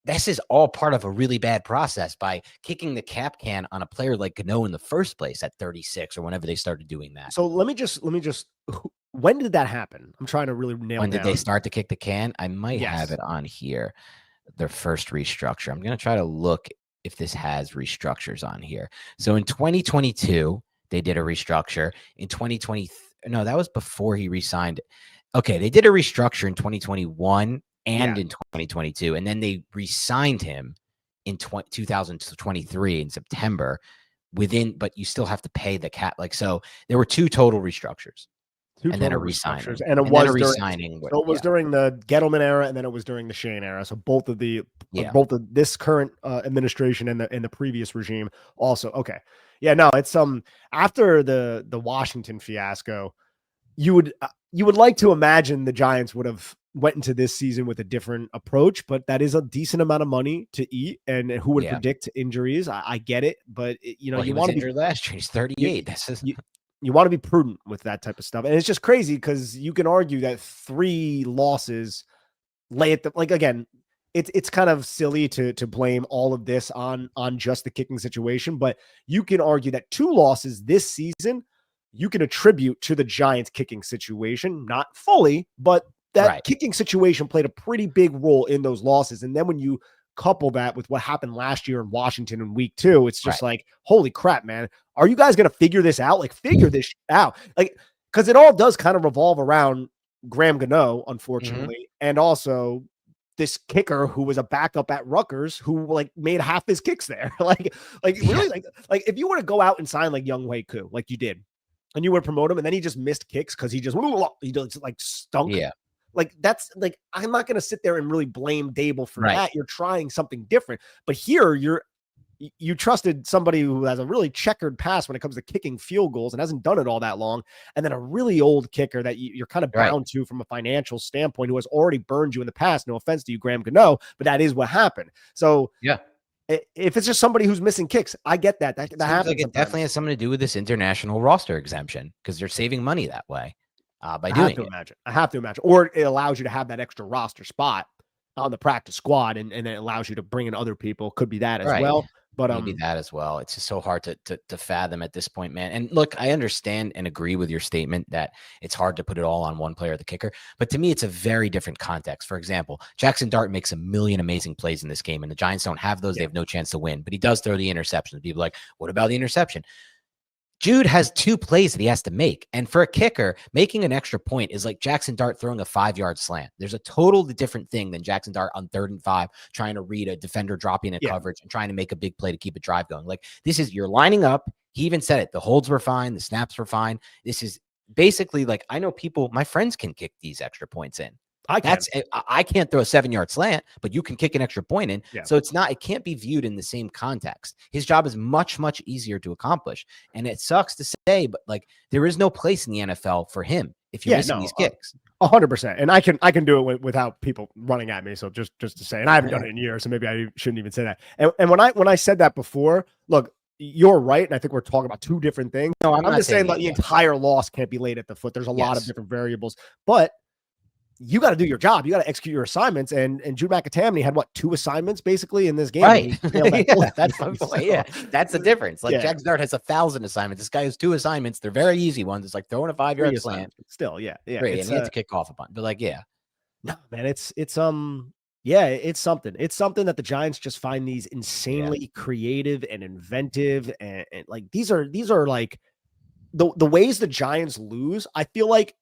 [SPEAKER 2] this is all part of a really bad process by kicking the cap can on a player like Gano in the first place at 36 or whenever they started doing that.
[SPEAKER 1] So let me just, when did that happen? I'm trying to really nail
[SPEAKER 2] when
[SPEAKER 1] down.
[SPEAKER 2] Did they start to kick the can? I might have it on here. Their first restructure. I'm going to try to look if this has restructures on here. So in 2022, they did a restructure. In 2020, no, that was before he resigned. Okay, they did a restructure in 2021 and in 2022, and then they re-signed him in 2023 in September but you still have to pay the cap. Like, so there were 2 total restructures. And then a re-signing.
[SPEAKER 1] And it was re-signing. So it was during the Gettleman era, and then it was during the Shane era. So both of this current administration and the previous regime also. Okay. Yeah, no, it's after the Washington fiasco, you would like to imagine the Giants would have went into this season with a different approach, but that is a decent amount of money to eat. And who would predict injuries? I get it, but you want to be
[SPEAKER 2] last year. He's 38.
[SPEAKER 1] You want to be prudent with that type of stuff. And it's just crazy because you can argue that 3 losses lay at again, it's kind of silly to blame all of this on just the kicking situation, but you can argue that 2 losses this season you can attribute to the Giants kicking situation, not fully, but that kicking situation played a pretty big role in those losses. And then when you couple that with what happened last year in Washington in week 2, it's just like, holy crap, man. Are you guys going to figure this out? Like, figure this out. Like, because it all does kind of revolve around Graham Gano, unfortunately, and also this kicker who was a backup at Rutgers who like made half his kicks there. like really like if you were to go out and sign like Young Wei Koo, like you did, and you would promote him and then he just missed kicks because he just like stunk.
[SPEAKER 2] Yeah.
[SPEAKER 1] Like that's like, I'm not going to sit there and really blame Daboll for that. You're trying something different, but here you trusted somebody who has a really checkered past when it comes to kicking field goals and hasn't done it all that long. And then a really old kicker that you're kind of bound to from a financial standpoint, who has already burned you in the past. No offense to you, Graham Gano, but that is what happened. So
[SPEAKER 2] yeah,
[SPEAKER 1] if it's just somebody who's missing kicks, I get that. That happens.
[SPEAKER 2] Like it definitely has something to do with this international roster exemption because they're saving money that way by doing it.
[SPEAKER 1] I have to imagine. Or it allows you to have that extra roster spot on the practice squad, and it allows you to bring in other people. Could be that as well. But
[SPEAKER 2] maybe that as well. It's just so hard to fathom at this point, man. And look, I understand and agree with your statement that it's hard to put it all on one player, the kicker. But to me, it's a very different context. For example, Jaxson Dart makes a million amazing plays in this game, and the Giants don't have those. They have no chance to win. But he does throw the interception. People are like, what about the interception? Jude has 2 plays that he has to make. And for a kicker, making an extra point is like Jaxson Dart throwing a 5-yard slant. There's a totally different thing than Jaxson Dart on 3rd and 5, trying to read a defender dropping a coverage and trying to make a big play to keep a drive going. Like, this is, you're lining up. He even said it. The holds were fine. The snaps were fine. This is basically like, I know people, my friends can kick these extra points in. I can't throw a 7-yard slant, but you can kick an extra point in. Yeah. So it can't be viewed in the same context. His job is much, much easier to accomplish. And it sucks to say, but like, there is no place in the NFL for him if you're missing these kicks.
[SPEAKER 1] 100%. And I can do it without people running at me. So just to say, and I haven't done it in years, so maybe I shouldn't even say that. And when I said that before, look, you're right. And I think we're talking about 2 different things. No, I'm just saying that the entire loss can't be laid at the foot. There's a lot of different variables, but you got to do your job. You got to execute your assignments. And Jude McAtamney had 2 assignments basically in this game.
[SPEAKER 2] Right. That's the difference. Like Jaxson Dart has 1,000 assignments. This guy has 2 assignments. They're very easy ones. It's like throwing a 5-yard slant.
[SPEAKER 1] Still, yeah.
[SPEAKER 2] Great. And he had to kick off a bunch. But like,
[SPEAKER 1] no, man, it's something. It's something that the Giants just find these insanely creative and inventive. And like, these are like the ways the Giants lose. I feel like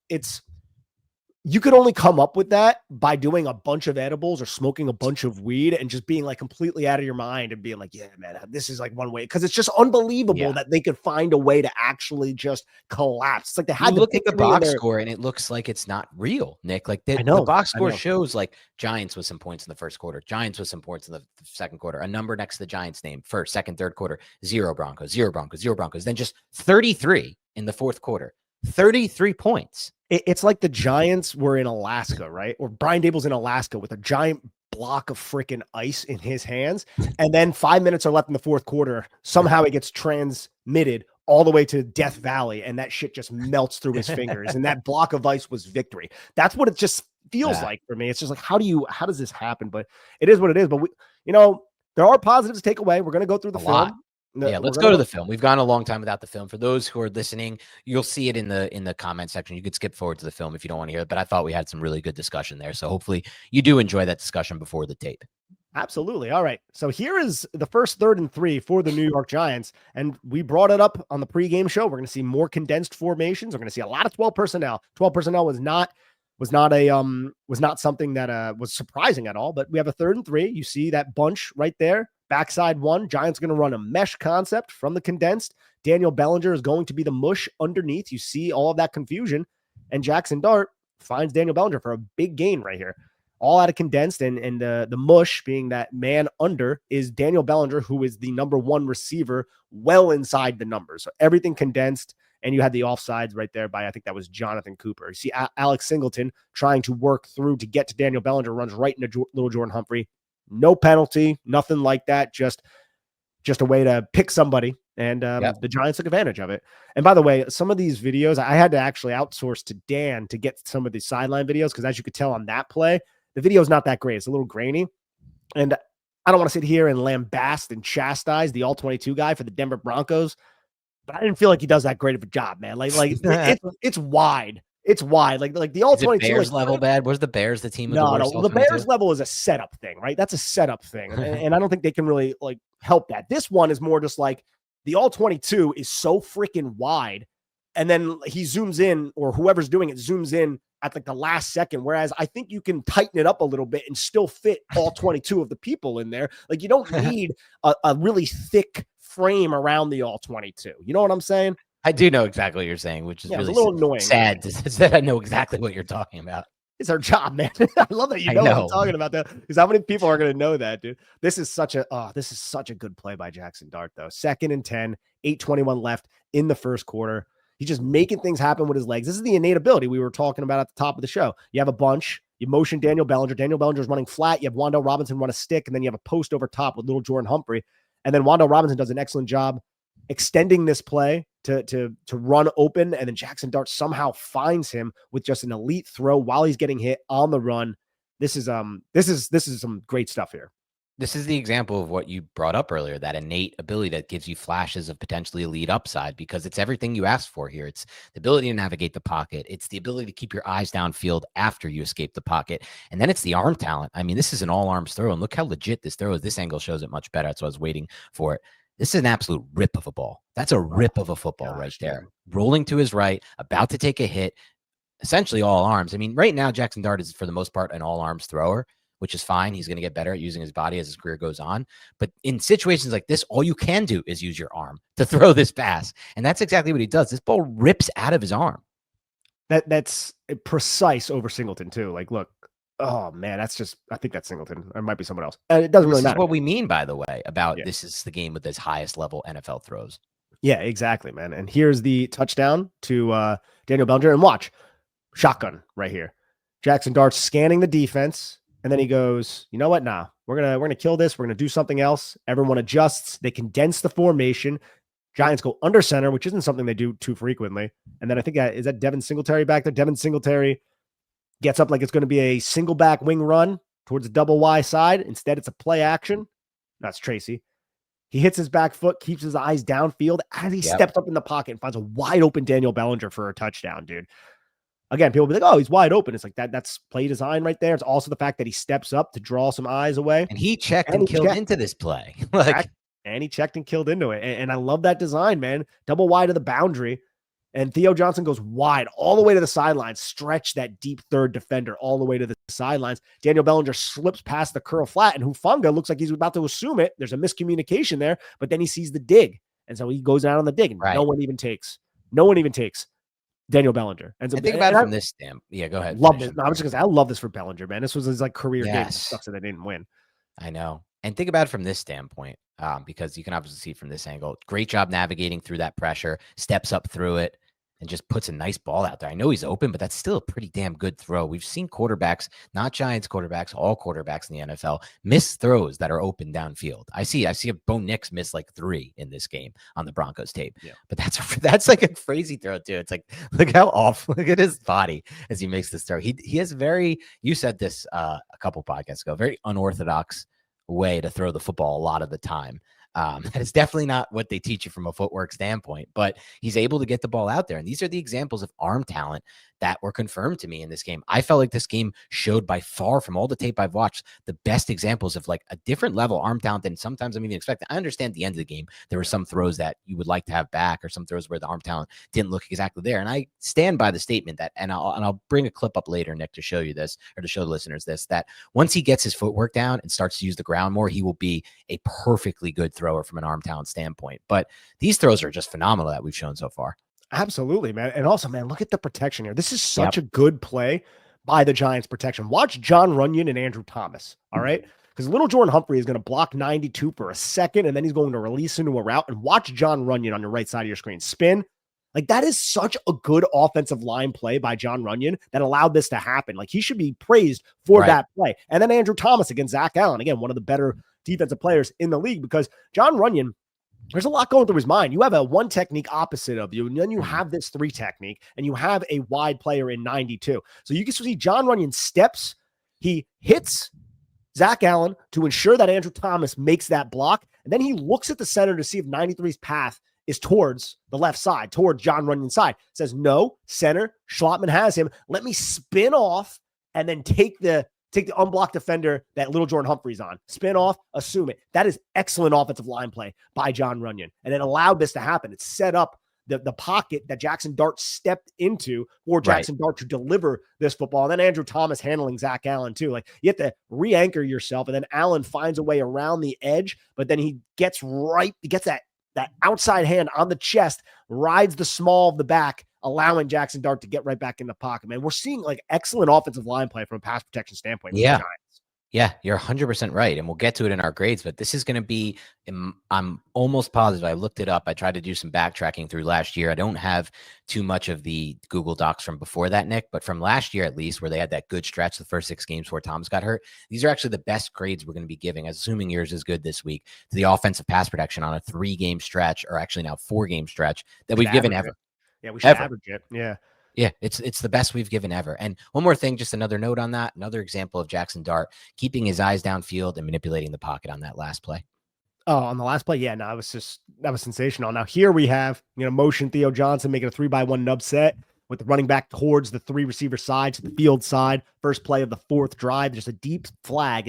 [SPEAKER 1] you could only come up with that by doing a bunch of edibles or smoking a bunch of weed and just being like completely out of your mind and being like, yeah, man, this is like one way. Cause it's just unbelievable that they could find a way to actually just collapse. It's like they had to
[SPEAKER 2] look at the box score and it looks like it's not real, Nick. Like the box score shows like Giants with some points in the first quarter, Giants with some points in the second quarter, a number next to the Giants name, first, second, third quarter, 0 Broncos, 0 Broncos, 0 Broncos, then just 33 in the fourth quarter, 33 points.
[SPEAKER 1] It's like the Giants were in Alaska, right? Or Brian Daboll's in Alaska with a giant block of freaking ice in his hands. And then 5 minutes are left in the fourth quarter. Somehow it gets transmitted all the way to Death Valley. And that shit just melts through his fingers. And that block of ice was victory. That's what it just feels like for me. It's just like, how does this happen? But it is what it is. But there are positives to take away. We're going to go through the film.
[SPEAKER 2] Let's go to the film. We've gone a long time without the film. For those who are listening, you'll see it in the comment section. You could skip forward to the film if you don't want to hear it, but I thought we had some really good discussion there. So hopefully you do enjoy that discussion before the tape.
[SPEAKER 1] Absolutely. All right. So here is the first 3rd and 3 for the New York Giants. And we brought it up on the pregame show. We're going to see more condensed formations. We're going to see a lot of 12 personnel. 12 personnel was not something that was surprising at all, but we have a 3rd and 3. You see that bunch right there. Backside 1, Giants going to run a mesh concept from the condensed. Daniel Bellinger is going to be the mush underneath. You see all of that confusion, and Jaxson Dart finds Daniel Bellinger for a big gain right here. All out of condensed, and the mush being that man under is Daniel Bellinger, who is the number 1 receiver well inside the numbers. So everything condensed, and you had the offsides right there by, I think that was Jonathan Cooper. You see Alex Singleton trying to work through to get to Daniel Bellinger, runs right into little Jordan Humphrey. No penalty, nothing like that. Just a way to pick somebody, and the Giants took advantage of it. And by the way, some of these videos, I had to actually outsource to Dan to get some of the sideline videos, because as you could tell on that play, the video is not that great. It's a little grainy. And I don't want to sit here and lambast and chastise the all-22 guy for the Denver Broncos, but I didn't feel like he does that great of a job, man. Like it's wide. It's wide. Like the
[SPEAKER 2] Is it
[SPEAKER 1] all-22
[SPEAKER 2] Bears
[SPEAKER 1] like,
[SPEAKER 2] level bad? Was the Bears the team with the
[SPEAKER 1] no,
[SPEAKER 2] worst
[SPEAKER 1] no. The
[SPEAKER 2] all-22?
[SPEAKER 1] Bears level is a setup thing, right? That's a setup thing. And I don't think they can really like help that. This one is more just like the all-22 is so freaking wide. And then he zooms in, or whoever's doing it zooms in at like the last second. Whereas I think you can tighten it up a little bit and still fit all 22 of the people in there. Like you don't need a really thick frame around the all-22. You know what I'm saying?
[SPEAKER 2] I do know exactly what you're saying, which is really
[SPEAKER 1] a little annoying.
[SPEAKER 2] Sad that I know exactly what you're talking about.
[SPEAKER 1] It's our job, man. I love that you know what I'm talking about, though, because how many people are going to know that, dude? This is such a good play by Jaxson Dart, though. 2nd and 10, 8:21 left in the first quarter. He's just making things happen with his legs. This is the innate ability we were talking about at the top of the show. You have a bunch. You motion Daniel Bellinger. Daniel Bellinger's running flat. You have Wan'Dale Robinson run a stick, and then you have a post over top with little Jordan Humphrey. And then Wan'Dale Robinson does an excellent job extending this play to run open, and then Jaxson Dart somehow finds him with just an elite throw while he's getting hit on the run. This is some great stuff here.
[SPEAKER 2] This is the example of what you brought up earlier, that innate ability that gives you flashes of potentially elite upside, because it's everything you asked for here. It's the ability to navigate the pocket. It's the ability to keep your eyes downfield after you escape the pocket. And then it's the arm talent. I mean, this is an all arms throw, and look how legit this throw is. This angle shows it much better. That's what I was waiting for it. This is an absolute rip of a ball. That's a rip of a football right there. Man. Rolling to his right, about to take a hit, essentially all arms. I mean, right now, Jaxson Dart is, for the most part, an all arms thrower, which is fine. He's going to get better at using his body as his career goes on. But in situations like this, all you can do is use your arm to throw this pass. And that's exactly what he does. This ball rips out of his arm.
[SPEAKER 1] That's precise over Singleton, too. Like, look. Oh man, I think that's Singleton. It might be someone else. It doesn't really matter.
[SPEAKER 2] What we mean, by the way, about this is the game with his highest level NFL throws.
[SPEAKER 1] Yeah, exactly, man. And here's the touchdown to Daniel Bellinger. And watch, shotgun right here. Jaxson Dart scanning the defense, and then he goes, "You know what? Nah, we're gonna kill this. We're gonna do something else." Everyone adjusts. They condense the formation. Giants go under center, which isn't something they do too frequently. And then I think is that Devin Singletary back there. Devin Singletary gets up like it's going to be a single back wing run towards the double Y side. Instead, it's a play action. That's Tracy. He hits his back foot, keeps his eyes downfield as he steps up in the pocket and finds a wide open Daniel Bellinger for a touchdown, dude. Again, people will be like, oh, he's wide open. It's like that's play design right there. It's also the fact that he steps up to draw some eyes away.
[SPEAKER 2] And he checked and killed into this play.
[SPEAKER 1] And he checked and killed into it. And I love that design, man. Double wide of the boundary. And Theo Johnson goes wide all the way to the sidelines, stretch that deep third defender all the way to the sidelines. Daniel Bellinger slips past the curl flat, and Hufanga looks like he's about to assume it. There's a miscommunication there, but then he sees the dig. And so he goes out on the dig, and no one even takes Daniel Bellinger. And so,
[SPEAKER 2] think about it from this stamp. Yeah, go ahead.
[SPEAKER 1] Love this. No, I was just going to say, I love this for Bellinger, man. This was his like career game. It sucks that they didn't win.
[SPEAKER 2] I know. And think about it from this standpoint, because you can obviously see it from this angle. Great job navigating through that pressure, steps up through it, and just puts a nice ball out there. I know he's open, but that's still a pretty damn good throw. We've seen quarterbacks, not Giants quarterbacks, all quarterbacks in the NFL, miss throws that are open downfield. I see a Bo Nix miss like 3 in this game on the Broncos tape. Yeah. But that's like a crazy throw too. It's like, look how off, look at his body as he makes this throw. He has you said this a couple podcasts ago, very unorthodox way to throw the football a lot of the time. That is definitely not what they teach you from a footwork standpoint, but he's able to get the ball out there. And these are the examples of arm talent that were confirmed to me in this game. I felt like this game showed by far, from all the tape I've watched, the best examples of like a different level arm talent than sometimes I'm even expecting. I understand at the end of the game, there were some throws that you would like to have back, or some throws where the arm talent didn't look exactly there. And I stand by the statement that, and I'll bring a clip up later, Nick, to show you this, or to show the listeners this, that once he gets his footwork down and starts to use the ground more, he will be a perfectly good thrower from an arm talent standpoint. But these throws are just phenomenal that we've shown so far.
[SPEAKER 1] Absolutely, man. And also, man, look at the protection here. This is such a good play by the Giants protection. Watch John Runyon and Andrew Thomas. All right. Because little Jordan Humphrey is going to block 92 for a second, and then he's going to release into a route. And watch John Runyon on your right side of your screen spin. Like, that is such a good offensive line play by John Runyon that allowed this to happen. Like, he should be praised for that play. And then Andrew Thomas against Zach Allen. Again, one of the better defensive players in the league, because John Runyon, there's a lot going through his mind. You have a 1 technique opposite of you, and then you have this 3 technique, and you have a wide player in 92. So you can see John Runyon steps, he hits Zach Allen to ensure that Andrew Thomas makes that block. And then he looks at the center to see if 93's path is towards the left side, towards Jon Runyon's side. Says, no, center, Schlottmann has him. Let me spin off and then take the unblocked defender that Little Jordan Humphrey's on. Spin off, assume it. That is excellent offensive line play by Jon Runyon. And it allowed this to happen. It set up the pocket that Jaxson Dart stepped into for Jaxson Dart to deliver this football. And then Andrew Thomas handling Zach Allen too. Like, you have to re-anchor yourself, and then Allen finds a way around the edge, but then he gets that outside hand on the chest, rides the small of the back, allowing Jaxson Dart to get right back in the pocket. Man, we're seeing like excellent offensive line play from a pass protection standpoint.
[SPEAKER 2] Yeah. Yeah, you're 100% right. And we'll get to it in our grades, but this is going to be, I'm almost positive. I looked it up. I tried to do some backtracking through last year. I don't have too much of the Google Docs from before that, Nick, but from last year, at least, where they had that good stretch, the first 6 games before Thomas got hurt, these are actually the best grades we're going to be giving, assuming yours is good this week, to the offensive pass protection on a 3-game stretch, or actually now 4-game stretch that we've given ever.
[SPEAKER 1] Yeah, we should average it. Yeah.
[SPEAKER 2] Yeah, it's the best we've given ever. And one more thing, just another note on that, another example of Jaxson Dart keeping his eyes downfield and manipulating the pocket on that last play.
[SPEAKER 1] Oh, on the last play, yeah, no, that was sensational. Now here we have, motion Theo Johnson making a 3-by-1 nub set with the running back towards the 3 receiver side to the field side. First play of the 4th drive, just a deep flag,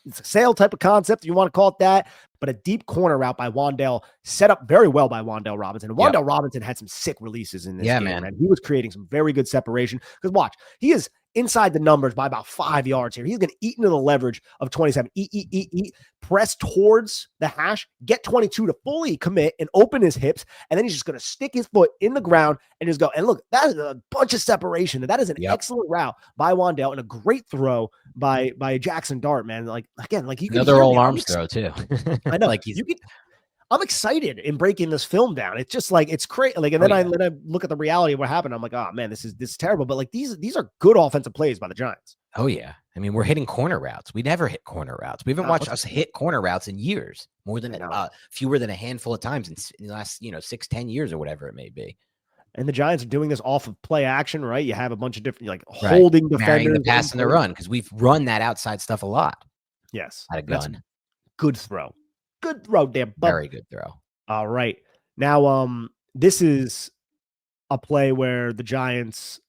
[SPEAKER 1] it's a sail type of concept, if you want to call it that, but a deep corner route by Wan'Dale, set up very well by Wan'Dale Robinson. And Wan'Dale Robinson had some sick releases in this game, man. He was creating some very good separation. Because watch, he is inside the numbers by about 5 yards here. He's going to eat into the leverage of 27. Eat. Press towards the hash, get 22 to fully commit and open his hips. And then he's just going to stick his foot in the ground and just go. And look, that is a bunch of separation. That is an excellent route by Wan'Dale and a great throw by Jaxson Dart, man. Like, again, like you can
[SPEAKER 2] another all arms throw too.
[SPEAKER 1] I know. Like I'm excited in breaking this film down. It's just like, it's crazy. Like, and then I look at the reality of what happened. I'm like, oh man, this is terrible. But like these are good offensive plays by the Giants.
[SPEAKER 2] Oh yeah. I mean, we're hitting corner routes. We never hit corner routes. We haven't watched us hit corner routes in years, fewer than a handful of times in the last, 6-10 years or whatever it may be.
[SPEAKER 1] And the Giants are doing this off of play action, right? You have a bunch of different, holding defenders,
[SPEAKER 2] the pass and the run, because we've run that outside stuff a lot.
[SPEAKER 1] Yes,
[SPEAKER 2] at a gun.
[SPEAKER 1] Good throw. Good throw, damn.
[SPEAKER 2] Very good throw.
[SPEAKER 1] All right. Now, this is a play where the Giants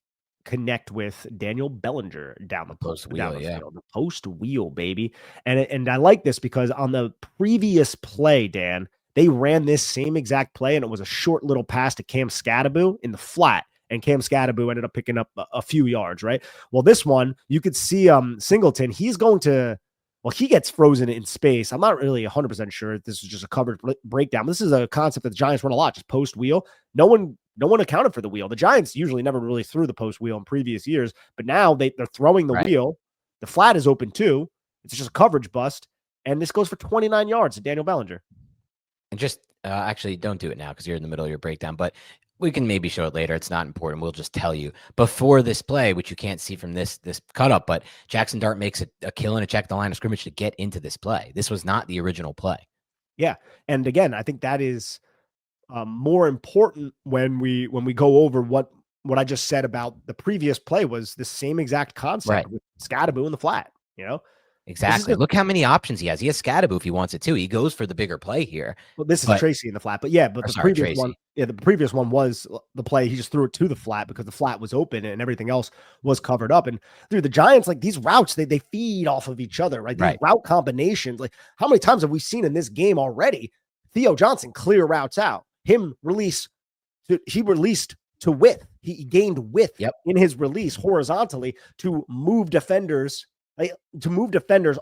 [SPEAKER 1] connect with Daniel Bellinger down the post wheel. The post wheel, baby. And I like this because on the previous play, Dan, they ran this same exact play, and it was a short little pass to Cam Scadaboo in the flat. And Cam Scadaboo ended up picking up a few yards, right? Well, this one, you could see Singleton, he's going to, he gets frozen in space. I'm not really 100% sure if this is just a covered breakdown. This is a concept that the Giants run a lot, just post wheel. No one accounted for the wheel. The Giants usually never really threw the post wheel in previous years, but now they're throwing the wheel. The flat is open too. It's just a coverage bust. And this goes for 29 yards to Daniel Bellinger.
[SPEAKER 2] And just actually don't do it now because you're in the middle of your breakdown, but we can maybe show it later. It's not important. We'll just tell you before this play, which you can't see from this cut up, but Jaxson Dart makes a kill and a check the line of scrimmage to get into this play. This was not the original play. Yeah.
[SPEAKER 1] And again, I think that is more important when we go over what I just said about the previous play was the same exact concept with Scadaboo in the flat,
[SPEAKER 2] Exactly. Look how many options he has. He has Scadaboo if he wants it too. He goes for the bigger play here.
[SPEAKER 1] Well, this is Tracy in the flat, but the previous one was the play. He just threw it to the flat because the flat was open and everything else was covered up. And through the Giants, like these routes, they feed off of each other, right? These route combinations, like how many times have we seen in this game already? Theo Johnson clear routes out. He released to width. He gained width in his release horizontally to move defenders.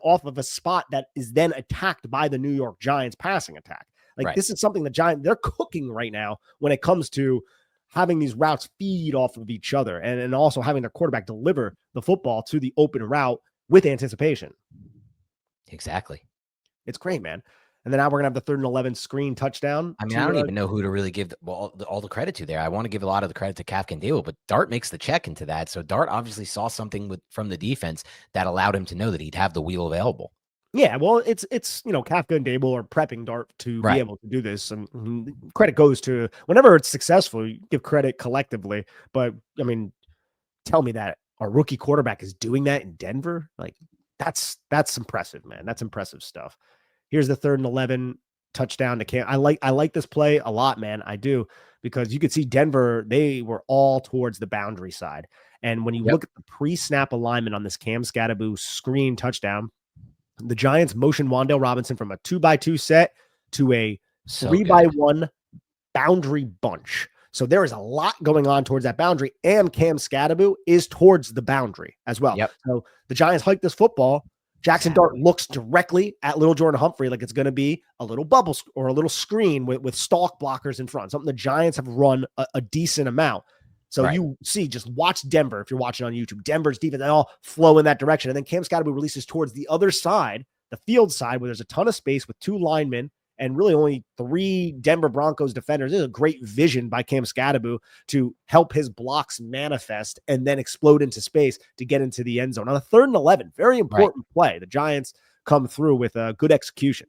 [SPEAKER 1] Off of a spot that is then attacked by the New York Giants passing attack. This is something the Giants, they're cooking right now when it comes to having these routes feed off of each other and also having their quarterback deliver the football to the open route with anticipation.
[SPEAKER 2] Exactly.
[SPEAKER 1] It's great, man. And then now we're going to have the 3rd and 11 screen touchdown.
[SPEAKER 2] I mean, I don't even know who to really give all the credit to there. I want to give a lot of the credit to Kafka and Daboll, but Dart makes the check into that. So Dart obviously saw something from the defense that allowed him to know that he'd have the wheel available.
[SPEAKER 1] Yeah, well, it's Kafka and Daboll are prepping Dart to be able to do this. And credit goes to whenever it's successful, you give credit collectively. But I mean, tell me that a rookie quarterback is doing that in Denver? Like, That's impressive, man. That's impressive stuff. Here's the 3rd and 11 touchdown to Cam. I like this play a lot, man. I do, because you could see Denver, they were all towards the boundary side. And when you look at the pre-snap alignment on this Cam Scatterbo screen touchdown, the Giants motion Wan'Dale Robinson from a 2x2 set to a 3x1 boundary bunch. So there is a lot going on towards that boundary, and Cam Scatterbo is towards the boundary as well. So the Giants hike this football. Jaxson Dart looks directly at little Jordan Humphrey like it's going to be a little bubble or a little screen with stalk blockers in front, something the Giants have run a decent amount. So you see, just watch Denver. If you're watching on YouTube, Denver's defense, they all flow in that direction. And then Cam Scatterbo releases towards the other side, the field side, where there's a ton of space with 2 linemen and really only 3 Denver Broncos defenders. This is a great vision by Cam Scatterbo to help his blocks manifest and then explode into space to get into the end zone. On a 3rd and 11, very important play. The Giants come through with a good execution.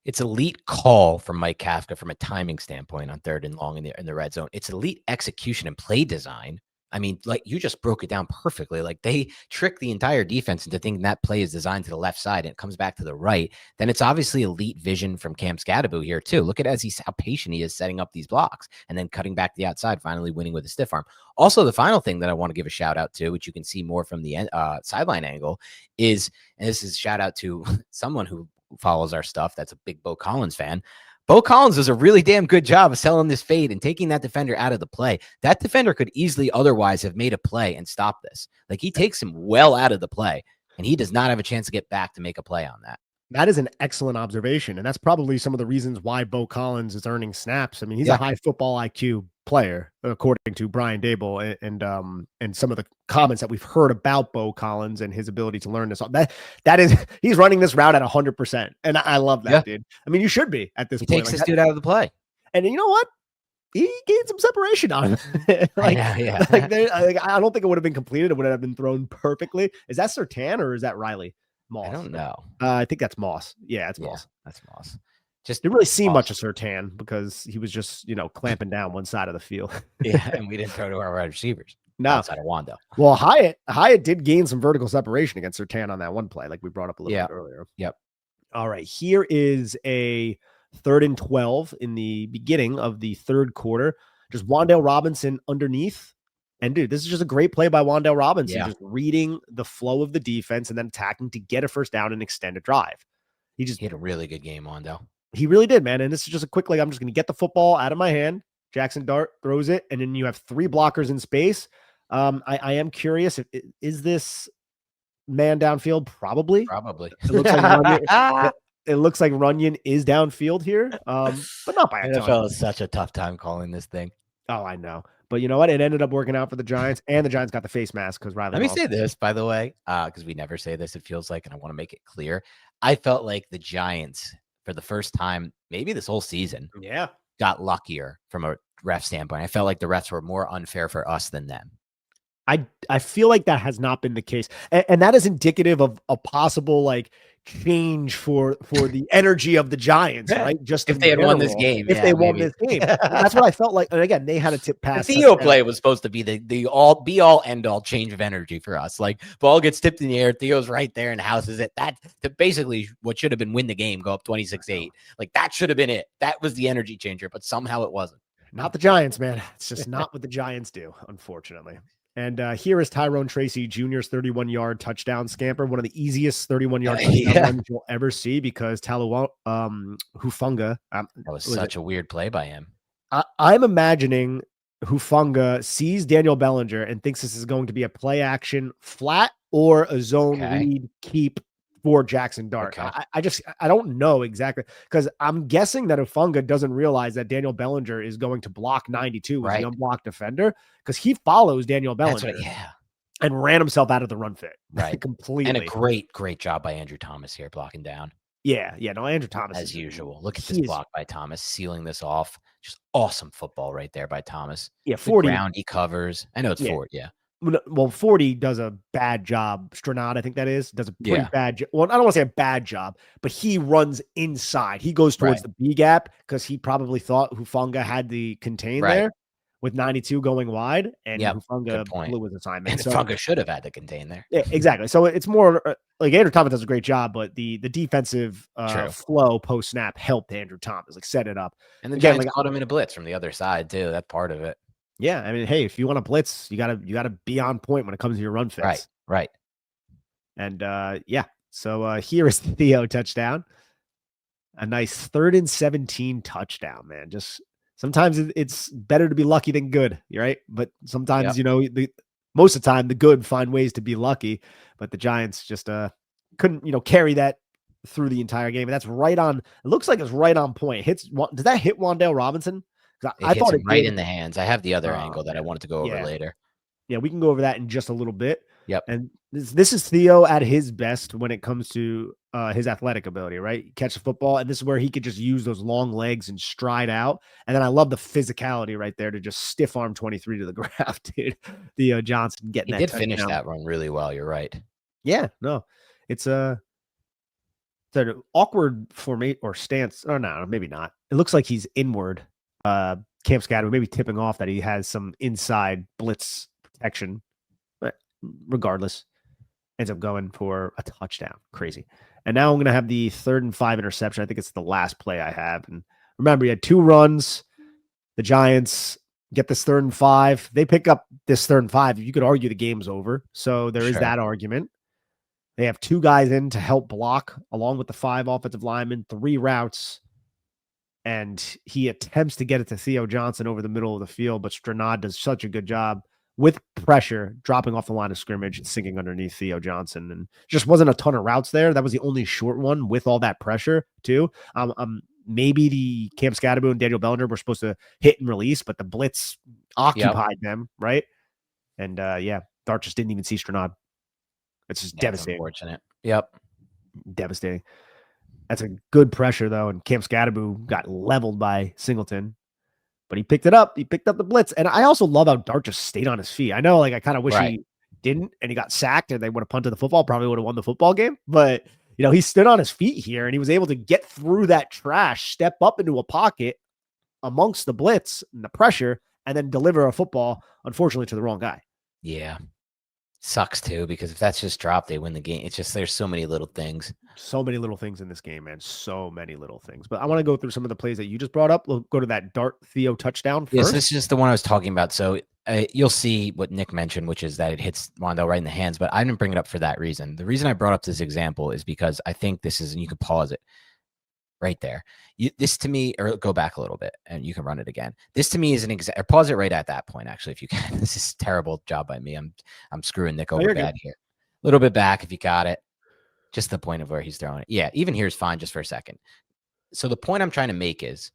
[SPEAKER 2] It's elite call from Mike Kafka from a timing standpoint on 3rd and long in the red zone. It's elite execution and play design. I mean, like, you just broke it down perfectly. Like, they trick the entire defense into thinking that play is designed to the left side and it comes back to the right. Then it's obviously elite vision from Cam Scatterbo here too. Look at how patient he is setting up these blocks and then cutting back to the outside, finally winning with a stiff arm. Also, the final thing that I want to give a shout out to, which you can see more from the sideline angle, is, and this is a shout out to someone who follows our stuff, that's a big Bo Collins fan. Bo Collins does a really damn good job of selling this fade and taking that defender out of the play. That defender could easily otherwise have made a play and stopped this. Like, he takes him well out of the play, and he does not have a chance to get back to make a play on that.
[SPEAKER 1] That is an excellent observation, and that's probably some of the reasons why Bo Collins is earning snaps. I mean, he's a high football IQ player, according to Brian Daboll, and some of the comments that we've heard about Bo Collins and his ability to learn this. That is, he's running this route at 100%, and I love that, dude. I mean, you should be at this point.
[SPEAKER 2] He takes this dude out of the play,
[SPEAKER 1] and you know what? He gained some separation on him. I don't think it would have been completed. It would have been thrown perfectly. Is that Surtain or is that Riley Moss?
[SPEAKER 2] I don't know.
[SPEAKER 1] I think that's Moss. Yeah, it's Moss.
[SPEAKER 2] That's Moss. Just
[SPEAKER 1] didn't really see much of Surtain because he was just, clamping down one side of the field.
[SPEAKER 2] And we didn't throw to our wide receivers.
[SPEAKER 1] No.
[SPEAKER 2] Outside of Wando.
[SPEAKER 1] Well, Hyatt did gain some vertical separation against Surtain on that one play, like we brought up a little bit earlier. All right, here is a 3rd and 12 in the beginning of the 3rd quarter. Just Wan'Dale Robinson underneath. And dude, this is just a great play by Wan'Dale Robinson, just reading the flow of the defense and then attacking to get a first down and extend a drive. He had
[SPEAKER 2] a really good game, Wando.
[SPEAKER 1] He really did, man. And this is just a quick, I'm just going to get the football out of my hand. Jaxson Dart throws it, and then you have 3 blockers in space. I am curious, is this man downfield? Probably. It looks like Runyon is downfield here, but not by a ton.
[SPEAKER 2] NFL is such a tough time calling this thing.
[SPEAKER 1] Oh, I know. But you know what? It ended up working out for the Giants, and the Giants got the face mask because Riley.
[SPEAKER 2] Let me say this, by the way, because we never say this, it feels like, and I want to make it clear. I felt like the Giants, for the first time, maybe this whole season, got luckier from a ref standpoint. I felt like the refs were more unfair for us than them.
[SPEAKER 1] I feel like that has not been the case. And that is indicative of a possible change for the energy of the Giants, right? Just
[SPEAKER 2] if they had won this game.
[SPEAKER 1] If they won this game. That's what I felt like. And again, they had a tip pass.
[SPEAKER 2] The Theo play was supposed to be the all be all end all change of energy for us. Like, ball gets tipped in the air, Theo's right there and houses it. That basically what should have been win the game, go up 26-8. Like, that should have been it. That was the energy changer, but somehow it wasn't.
[SPEAKER 1] Not the Giants, man. It's just not what the Giants do, unfortunately. And here is Tyrone Tracy Jr.'s 31-yard touchdown scamper, one of the easiest 31-yard touchdowns you'll ever see because Hufunga.
[SPEAKER 2] That was such a weird play by him.
[SPEAKER 1] I'm imagining Hufunga sees Daniel Bellinger and thinks this is going to be a play action flat or a zone read keep for Jaxson Dart. I don't know exactly because I'm guessing that Hufunga doesn't realize that Daniel Bellinger is going to block 92 as the unblocked defender because he follows Daniel Bellinger and ran himself out of the run fit. Completely.
[SPEAKER 2] And a great job by Andrew Thomas here blocking down.
[SPEAKER 1] No, Andrew Thomas.
[SPEAKER 2] As usual. Look at this block by Thomas, sealing this off. Just awesome football right there by Thomas.
[SPEAKER 1] 40.
[SPEAKER 2] The ground he covers. I know it's 40,
[SPEAKER 1] Well, 40 does a bad job. Stranad, I think that is, does a pretty bad job. Well, I don't want to say a bad job, but he runs inside. He goes towards the B gap because he probably thought Hufunga had the contain there. with 92 going wide, and
[SPEAKER 2] Yep. Good
[SPEAKER 1] Hufanga
[SPEAKER 2] point.
[SPEAKER 1] blew his assignment.
[SPEAKER 2] And
[SPEAKER 1] So
[SPEAKER 2] Funga should have had to contain there.
[SPEAKER 1] yeah, exactly. So it's more like Andrew Thomas does a great job, but the defensive
[SPEAKER 2] True.
[SPEAKER 1] flow post snap helped Andrew Thomas, like set it up.
[SPEAKER 2] And the
[SPEAKER 1] Again,
[SPEAKER 2] Giants
[SPEAKER 1] like
[SPEAKER 2] caught him in a blitz from the other side too. That's part of it.
[SPEAKER 1] yeah, I mean, hey, if you want to blitz, you gotta be on point when it comes to your run fits.
[SPEAKER 2] Right. Right.
[SPEAKER 1] And yeah, so here is the Theo touchdown. A nice 3rd and 17 touchdown, man. Just sometimes it's better to be lucky than good, right? But sometimes, most of the time the good find ways to be lucky, but the Giants just couldn't, carry that through the entire game. And that's right on. It looks like it's right on point. Does that hit Wan'Dale Robinson?
[SPEAKER 2] I thought it right in the hands. I have the other angle that I wanted to go over
[SPEAKER 1] yeah.
[SPEAKER 2] later.
[SPEAKER 1] Yeah, we can go over that in just a little bit.
[SPEAKER 2] Yep.
[SPEAKER 1] And this is Theo at his best when it comes to his athletic ability, right? Catch the football, and this is where he could just use those long legs and stride out. And then I love the physicality right there to just stiff arm 23 to the ground, dude. Theo Johnson getting that.
[SPEAKER 2] He did finish that run really well. You're right.
[SPEAKER 1] Yeah, no, it's an awkward formation or stance. Oh no, maybe not. It looks like he's inward. Camp Scatter maybe tipping off that he has some inside blitz protection, but regardless, ends up going for a touchdown. Crazy. And now I'm going to have the 3rd and 5 interception. I think it's the last play I have. And remember, you had 2 runs. The Giants get this 3rd and 5. They pick up this 3rd and 5. You could argue the game's over. So there is that argument. They have 2 guys in to help block along with the 5 offensive linemen, 3 routes. And he attempts to get it to Theo Johnson over the middle of the field, but Stranad does such a good job with pressure, dropping off the line of scrimmage and sinking underneath Theo Johnson. And just wasn't a ton of routes there. That was the only short one with all that pressure too. Maybe the Cam Scatterbo and Daniel Bellinger were supposed to hit and release, but the blitz occupied them, right? And Dart just didn't even see Stranad. It's just devastating.
[SPEAKER 2] Unfortunate. Yep.
[SPEAKER 1] Devastating. That's a good pressure, though, and Cam Scatterbo got leveled by Singleton. But he picked it up. He picked up the blitz. And I also love how Dart just stayed on his feet. I know, I kind of wish he didn't, and he got sacked, and they would have punted the football, probably would have won the football game. But, he stood on his feet here, and he was able to get through that trash, step up into a pocket amongst the blitz and the pressure, and then deliver a football, unfortunately, to the wrong guy.
[SPEAKER 2] Yeah. Sucks too, because if that's just dropped, they win the game. It's just there's so many little things.
[SPEAKER 1] So many little things in this game, man. So many little things. But I want to go through some of the plays that you just brought up. We'll go to that Dart Theo touchdown first.
[SPEAKER 2] Yes, this is just the one I was talking about. So you'll see what Nick mentioned, which is that it hits Wan'Dale right in the hands. But I didn't bring it up for that reason. The reason I brought up this example is because I think this is, and you can pause it right there. This to me, or go back a little bit and you can run it again. This to me is an example. Pause it right at that point, actually, if you can. This is a terrible job by me. I'm screwing Nick over bad here. A little bit back if you got it. Just the point of where he's throwing it. Yeah, even here is fine just for a second. So the point I'm trying to make is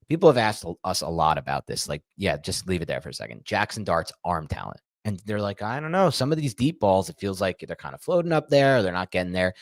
[SPEAKER 2] people have asked us a lot about this. Like, yeah, just leave it there for a second. Jaxson Dart's arm talent. And they're like, I don't know. Some of these deep balls, it feels like they're kind of floating up there. Or they're not getting there.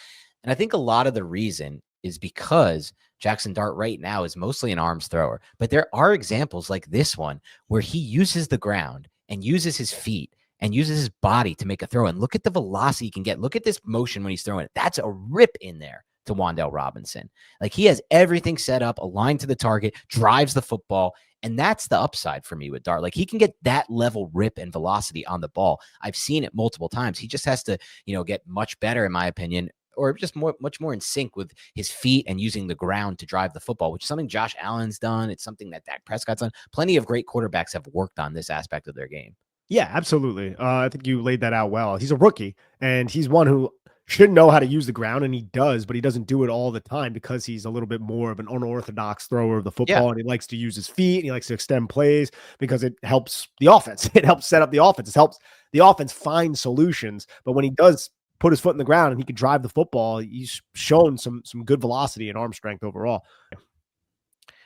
[SPEAKER 2] And I think a lot of the reason is because Jaxson Dart right now is mostly an arms thrower. But there are examples like this one where he uses the ground and uses his feet and uses his body to make a throw. And look at the velocity he can get. Look at this motion when he's throwing it. That's a rip in there to Wan'Dale Robinson. Like, he has everything set up, aligned to the target, drives the football. And that's the upside for me with Dart. Like, he can get that level rip and velocity on the ball. I've seen it multiple times. He just has to, get much better, in my opinion, or just much more in sync with his feet and using the ground to drive the football, which is something Josh Allen's done. It's something that Dak Prescott's done. Plenty of great quarterbacks have worked on this aspect of their game.
[SPEAKER 1] Yeah, absolutely. I think you laid that out well. He's a rookie, and he's one who should know how to use the ground, and he does, but he doesn't do it all the time because he's a little bit more of an unorthodox thrower of the football, and he likes to use his feet, and he likes to extend plays because it helps the offense. It helps set up the offense. It helps the offense find solutions, but when he does put his foot in the ground and he can drive the football, he's shown some good velocity and arm strength overall.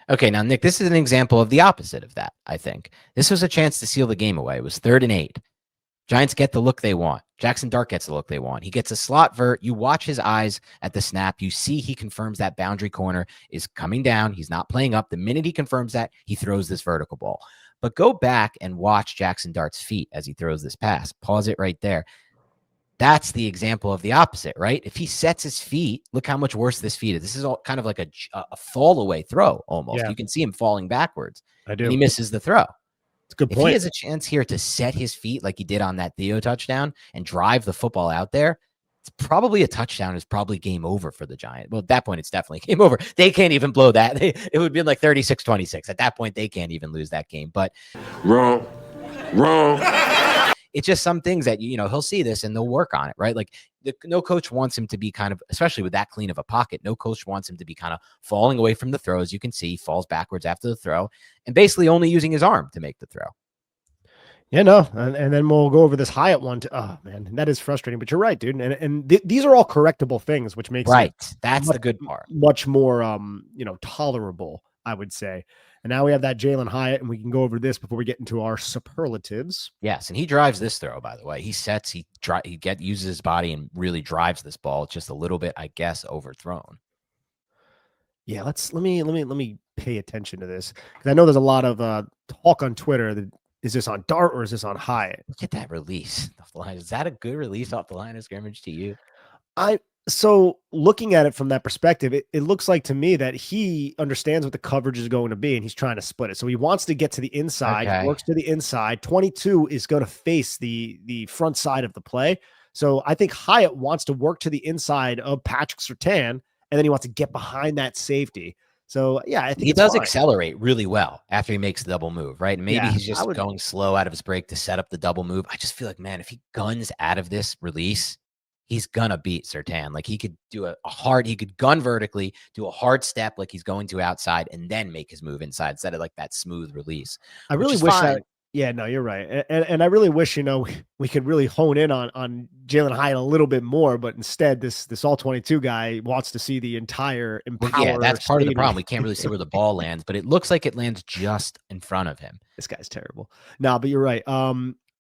[SPEAKER 2] Okay, now, Nick, this is an example of the opposite of that, I think. This was a chance to seal the game away. It was 3rd and 8. Giants get the look they want. Jaxson Dart gets the look they want. He gets a slot vert. You watch his eyes at the snap. You see he confirms that boundary corner is coming down. He's not playing up. The minute he confirms that, he throws this vertical ball. But go back and watch Jaxson Dart's feet as he throws this pass. Pause it right there. That's the example of the opposite, right? If he sets his feet, look how much worse this feet is. This is all kind of like a fall away throw almost. Yeah. You can see him falling backwards.
[SPEAKER 1] I do.
[SPEAKER 2] And he misses the throw.
[SPEAKER 1] a good
[SPEAKER 2] If he
[SPEAKER 1] point.
[SPEAKER 2] has a chance here to set his feet like he did on that Theo touchdown and drive the football out there, it's probably a touchdown. Is probably game over for the Giants. Well, at that point, it's definitely game over. They can't even blow that. It would be like 36-26. At that point, they can't even lose that game. But
[SPEAKER 3] Wrong.
[SPEAKER 2] it's just some things that, he'll see this and they'll work on it, right? Like no coach wants him to be kind of, especially with that clean of a pocket, no coach wants him to be kind of falling away from the throw. As you can see, falls backwards after the throw and basically only using his arm to make the throw.
[SPEAKER 1] Yeah, no, and then we'll go over this Hyatt one. Oh man, that is frustrating. But you're right, dude. And these are all correctable things, which makes
[SPEAKER 2] right.
[SPEAKER 1] it
[SPEAKER 2] That's the good part.
[SPEAKER 1] Much more, tolerable, I would say. And now we have that Jalen Hyatt, and we can go over this before we get into our superlatives.
[SPEAKER 2] Yes, and he drives this throw. By the way, he sets, uses his body and really drives this ball. It's just a little bit, I guess, overthrown.
[SPEAKER 1] Yeah, let me pay attention to this because I know there's a lot of talk on Twitter that. Is this on Dart or is this on Hyatt?
[SPEAKER 2] Look at that release off the line. Is that a good release off the line of scrimmage to you?
[SPEAKER 1] So looking at it from that perspective, it looks like to me that he understands what the coverage is going to be and he's trying to split it. So he wants to get to the inside,
[SPEAKER 2] okay.
[SPEAKER 1] Works to the inside. 22 is going to face the front side of the play. So I think Hyatt wants to work to the inside of Patrick Surtain, and then he wants to get behind that safety. So, yeah, I think
[SPEAKER 2] he does accelerate really well after he makes the double move, right? And maybe he's just going slow out of his break to set up the double move. I just feel like, man, if he guns out of this release, he's going to beat Surtain. Like he could do he could gun vertically, do a hard step like he's going to outside, and then make his move inside instead of like that smooth release.
[SPEAKER 1] I really wish that. Yeah, no, you're right. And I really wish, we could really hone in on Jalen Hyatt a little bit more, but instead this all 22 guy wants to see the entire empower.
[SPEAKER 2] Well, yeah, that's part of the problem. We can't really see where the ball lands, but it looks like it lands just in front of him.
[SPEAKER 1] This guy's terrible. No, but you're right.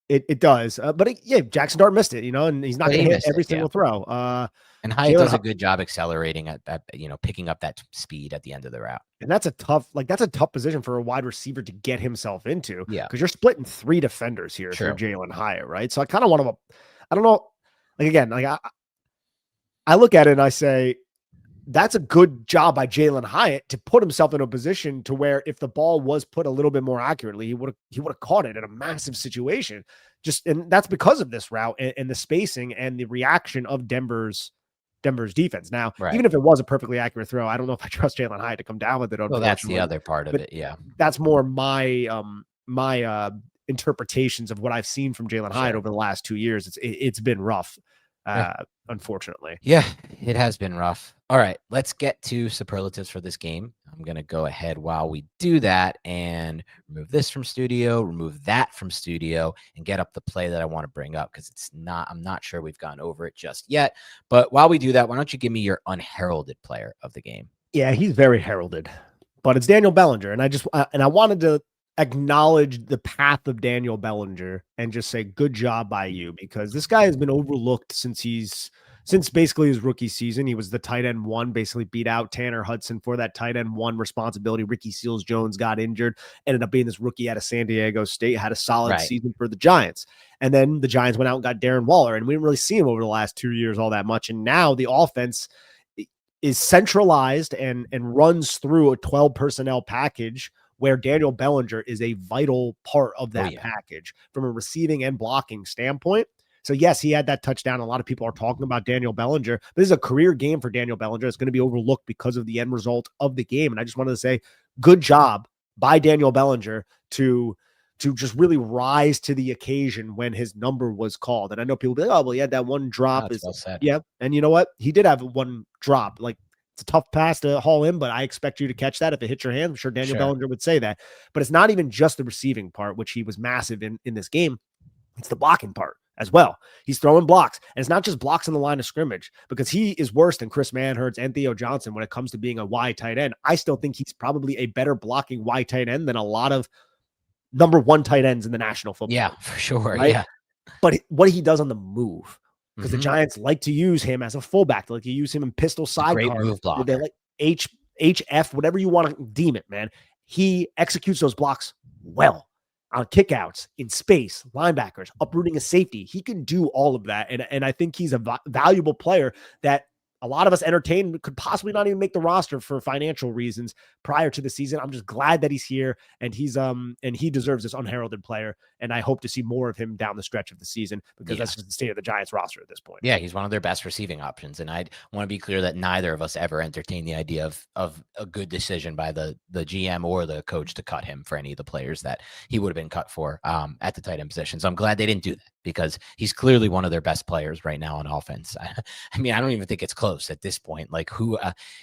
[SPEAKER 1] It does. But Jaxson Dart missed it, and he's not going to hit every single throw.
[SPEAKER 2] And Hyatt does a good job accelerating at picking up that speed at the end of the route.
[SPEAKER 1] And that's a tough position for a wide receiver to get himself into.
[SPEAKER 2] Yeah.
[SPEAKER 1] Because you're splitting 3 defenders here
[SPEAKER 2] Sure.
[SPEAKER 1] for Jalen Hyatt, right? So I kind of want to, I don't know. Like, again, I look at it and I say, that's a good job by Jalen Hyatt to put himself in a position to where if the ball was put a little bit more accurately, he would have caught it in a massive situation. And that's because of this route and the spacing and the reaction of Denver's defense. Now, even if it was a perfectly accurate throw, I don't know if I trust Jalen Hyatt to come down with it.
[SPEAKER 2] Well, that's the other part of it. Yeah.
[SPEAKER 1] That's more my interpretations of what I've seen from Jalen Hyatt over the last 2 years. It's been rough. Unfortunately.
[SPEAKER 2] Yeah, it has been rough. All right, let's get to superlatives for this game. I'm going to go ahead while we do that and remove this from studio, remove that from studio, and get up the play that I want to bring up because I'm not sure we've gone over it just yet. But while we do that, why don't you give me your unheralded player of the game?
[SPEAKER 1] Yeah, he's very heralded, but it's Daniel Bellinger. And I wanted to acknowledge the path of Daniel Bellinger and just say good job by you, because this guy has been overlooked since basically his rookie season. He was the tight end 1, basically beat out Tanner Hudson for that tight end 1 responsibility. Ricky Seals-Jones got injured, ended up being this rookie out of San Diego State, had a solid season for the Giants. And then the Giants went out and got Darren Waller, and we didn't really see him over the last 2 years all that much. And now the offense is centralized and runs through a 12 personnel package where Daniel Bellinger is a vital part of that package from a receiving and blocking standpoint. So yes, he had that touchdown. A lot of people are talking about Daniel Bellinger. This is a career game for Daniel Bellinger. It's going to be overlooked because of the end result of the game. And I just wanted to say good job by Daniel Bellinger to just really rise to the occasion when his number was called. And I know people will be like, oh, well, he had that one drop.
[SPEAKER 2] That's well said.
[SPEAKER 1] Yeah. And you know what? He did have one drop. Like, it's a tough pass to haul in, but I expect you to catch that if it hits your hand. I'm sure Daniel Bellinger would say that. But it's not even just the receiving part, which he was massive in this game. It's the blocking part as well. He's throwing blocks. And it's not just blocks in the line of scrimmage, because he is worse than Chris Manhertz and Theo Johnson when it comes to being a wide tight end. I still think he's probably a better blocking wide tight end than a lot of number 1 tight ends in the National Football League.
[SPEAKER 2] Yeah, for sure.
[SPEAKER 1] Right?
[SPEAKER 2] Yeah.
[SPEAKER 1] But what he does on the move, because the Giants like to use him as a fullback. They like to use him in pistol sidecar.
[SPEAKER 2] Great move blocker.
[SPEAKER 1] They like HF, whatever you want to deem it, man. He executes those blocks well on kickouts, in space, linebackers, uprooting a safety. He can do all of that. And I think he's a valuable player that a lot of us entertained could possibly not even make the roster for financial reasons prior to the season. I'm just glad that he's here, and he deserves this unheralded player. And I hope to see more of him down the stretch of the season, because that's just the state of the Giants roster at this point.
[SPEAKER 2] Yeah, he's one of their best receiving options. And I want to be clear that neither of us ever entertained the idea of a good decision by the GM or the coach to cut him for any of the players that he would have been cut for at the tight end position. So I'm glad they didn't do that, because he's clearly one of their best players right now on offense. I mean, I don't even think it's close at this point. Like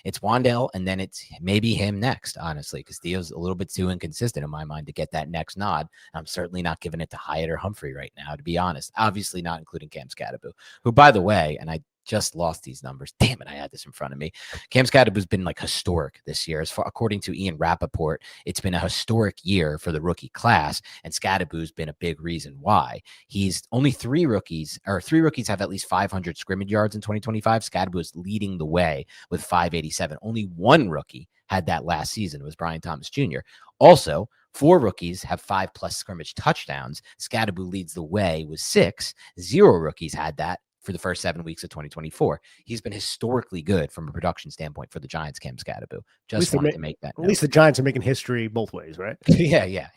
[SPEAKER 2] it's Wan'Dale, and then it's maybe him next, honestly, because Theo's a little bit too inconsistent in my mind to get that next nod. I'm certainly not giving it to Hyatt or Humphrey right now, to be honest. Obviously not including Cam Scatterbo, who, by the way, and I just lost these numbers. Damn it, I had this in front of me. Cam Scatterbo's been like historic this year. According to Ian Rappaport, it's been a historic year for the rookie class, and Scatterbo's been a big reason why. He's only three rookies have at least 500 scrimmage yards in 2025. Scatterbo's leading the way with 587. Only one rookie had that last season. It was Brian Thomas Jr. Also, 4 rookies have 5+ scrimmage touchdowns. Scatterbo leads the way with 6. 0 rookies had that for the first 7 weeks of 2024. He's been historically good from a production standpoint for the Giants, Cam Scatterbo. Just wanted to make that note.
[SPEAKER 1] At least the Giants are making history both ways, right?
[SPEAKER 2] Yeah.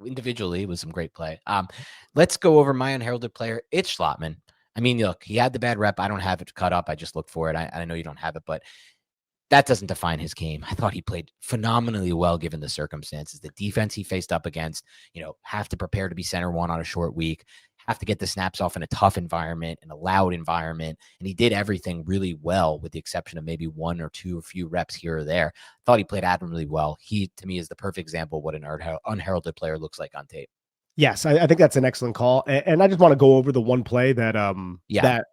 [SPEAKER 2] Individually, it was some great play. Let's go over my unheralded player. It's Schlottman. I mean, look, he had the bad rep. I don't have it cut up. I just looked for it. I know you don't have it, but that doesn't define his game. I thought he played phenomenally well given the circumstances. The defense he faced up against, have to prepare to be center one on a short week, have to get the snaps off in a tough environment, in a loud environment. And he did everything really well, with the exception of maybe 1 or 2, a few reps here or there. I thought he played admirably well. He, to me, is the perfect example of what an unheralded player looks like on tape.
[SPEAKER 1] Yes, I think that's an excellent call. And I just want to go over the one play that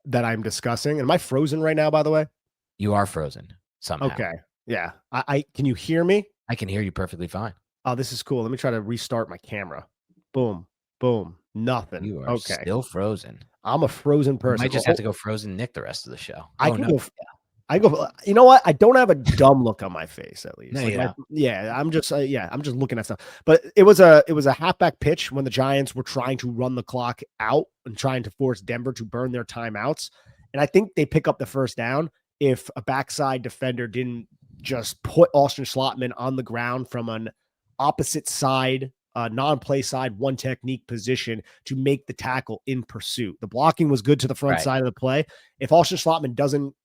[SPEAKER 1] that I'm discussing. Am I frozen right now, by the way?
[SPEAKER 2] You are frozen somehow.
[SPEAKER 1] Okay. Yeah. I can you hear me?
[SPEAKER 2] I can hear you perfectly fine.
[SPEAKER 1] Oh, this is cool. Let me try to restart my camera. Boom. Boom. Nothing.
[SPEAKER 2] You are still frozen.
[SPEAKER 1] I'm a frozen person.
[SPEAKER 2] I just have to go frozen Nick the rest of the show.
[SPEAKER 1] I go. You know what? I don't have a dumb look on my face, at least.
[SPEAKER 2] No,
[SPEAKER 1] I'm just looking at stuff. But it was a halfback pitch when the Giants were trying to run the clock out and trying to force Denver to burn their timeouts. And I think they pick up the first down if a backside defender didn't just put Austin Schlottman on the ground from an opposite side, non-play side, one technique position to make the tackle in pursuit. The blocking was good to the front side of the play. If Austin Schlottman doesn't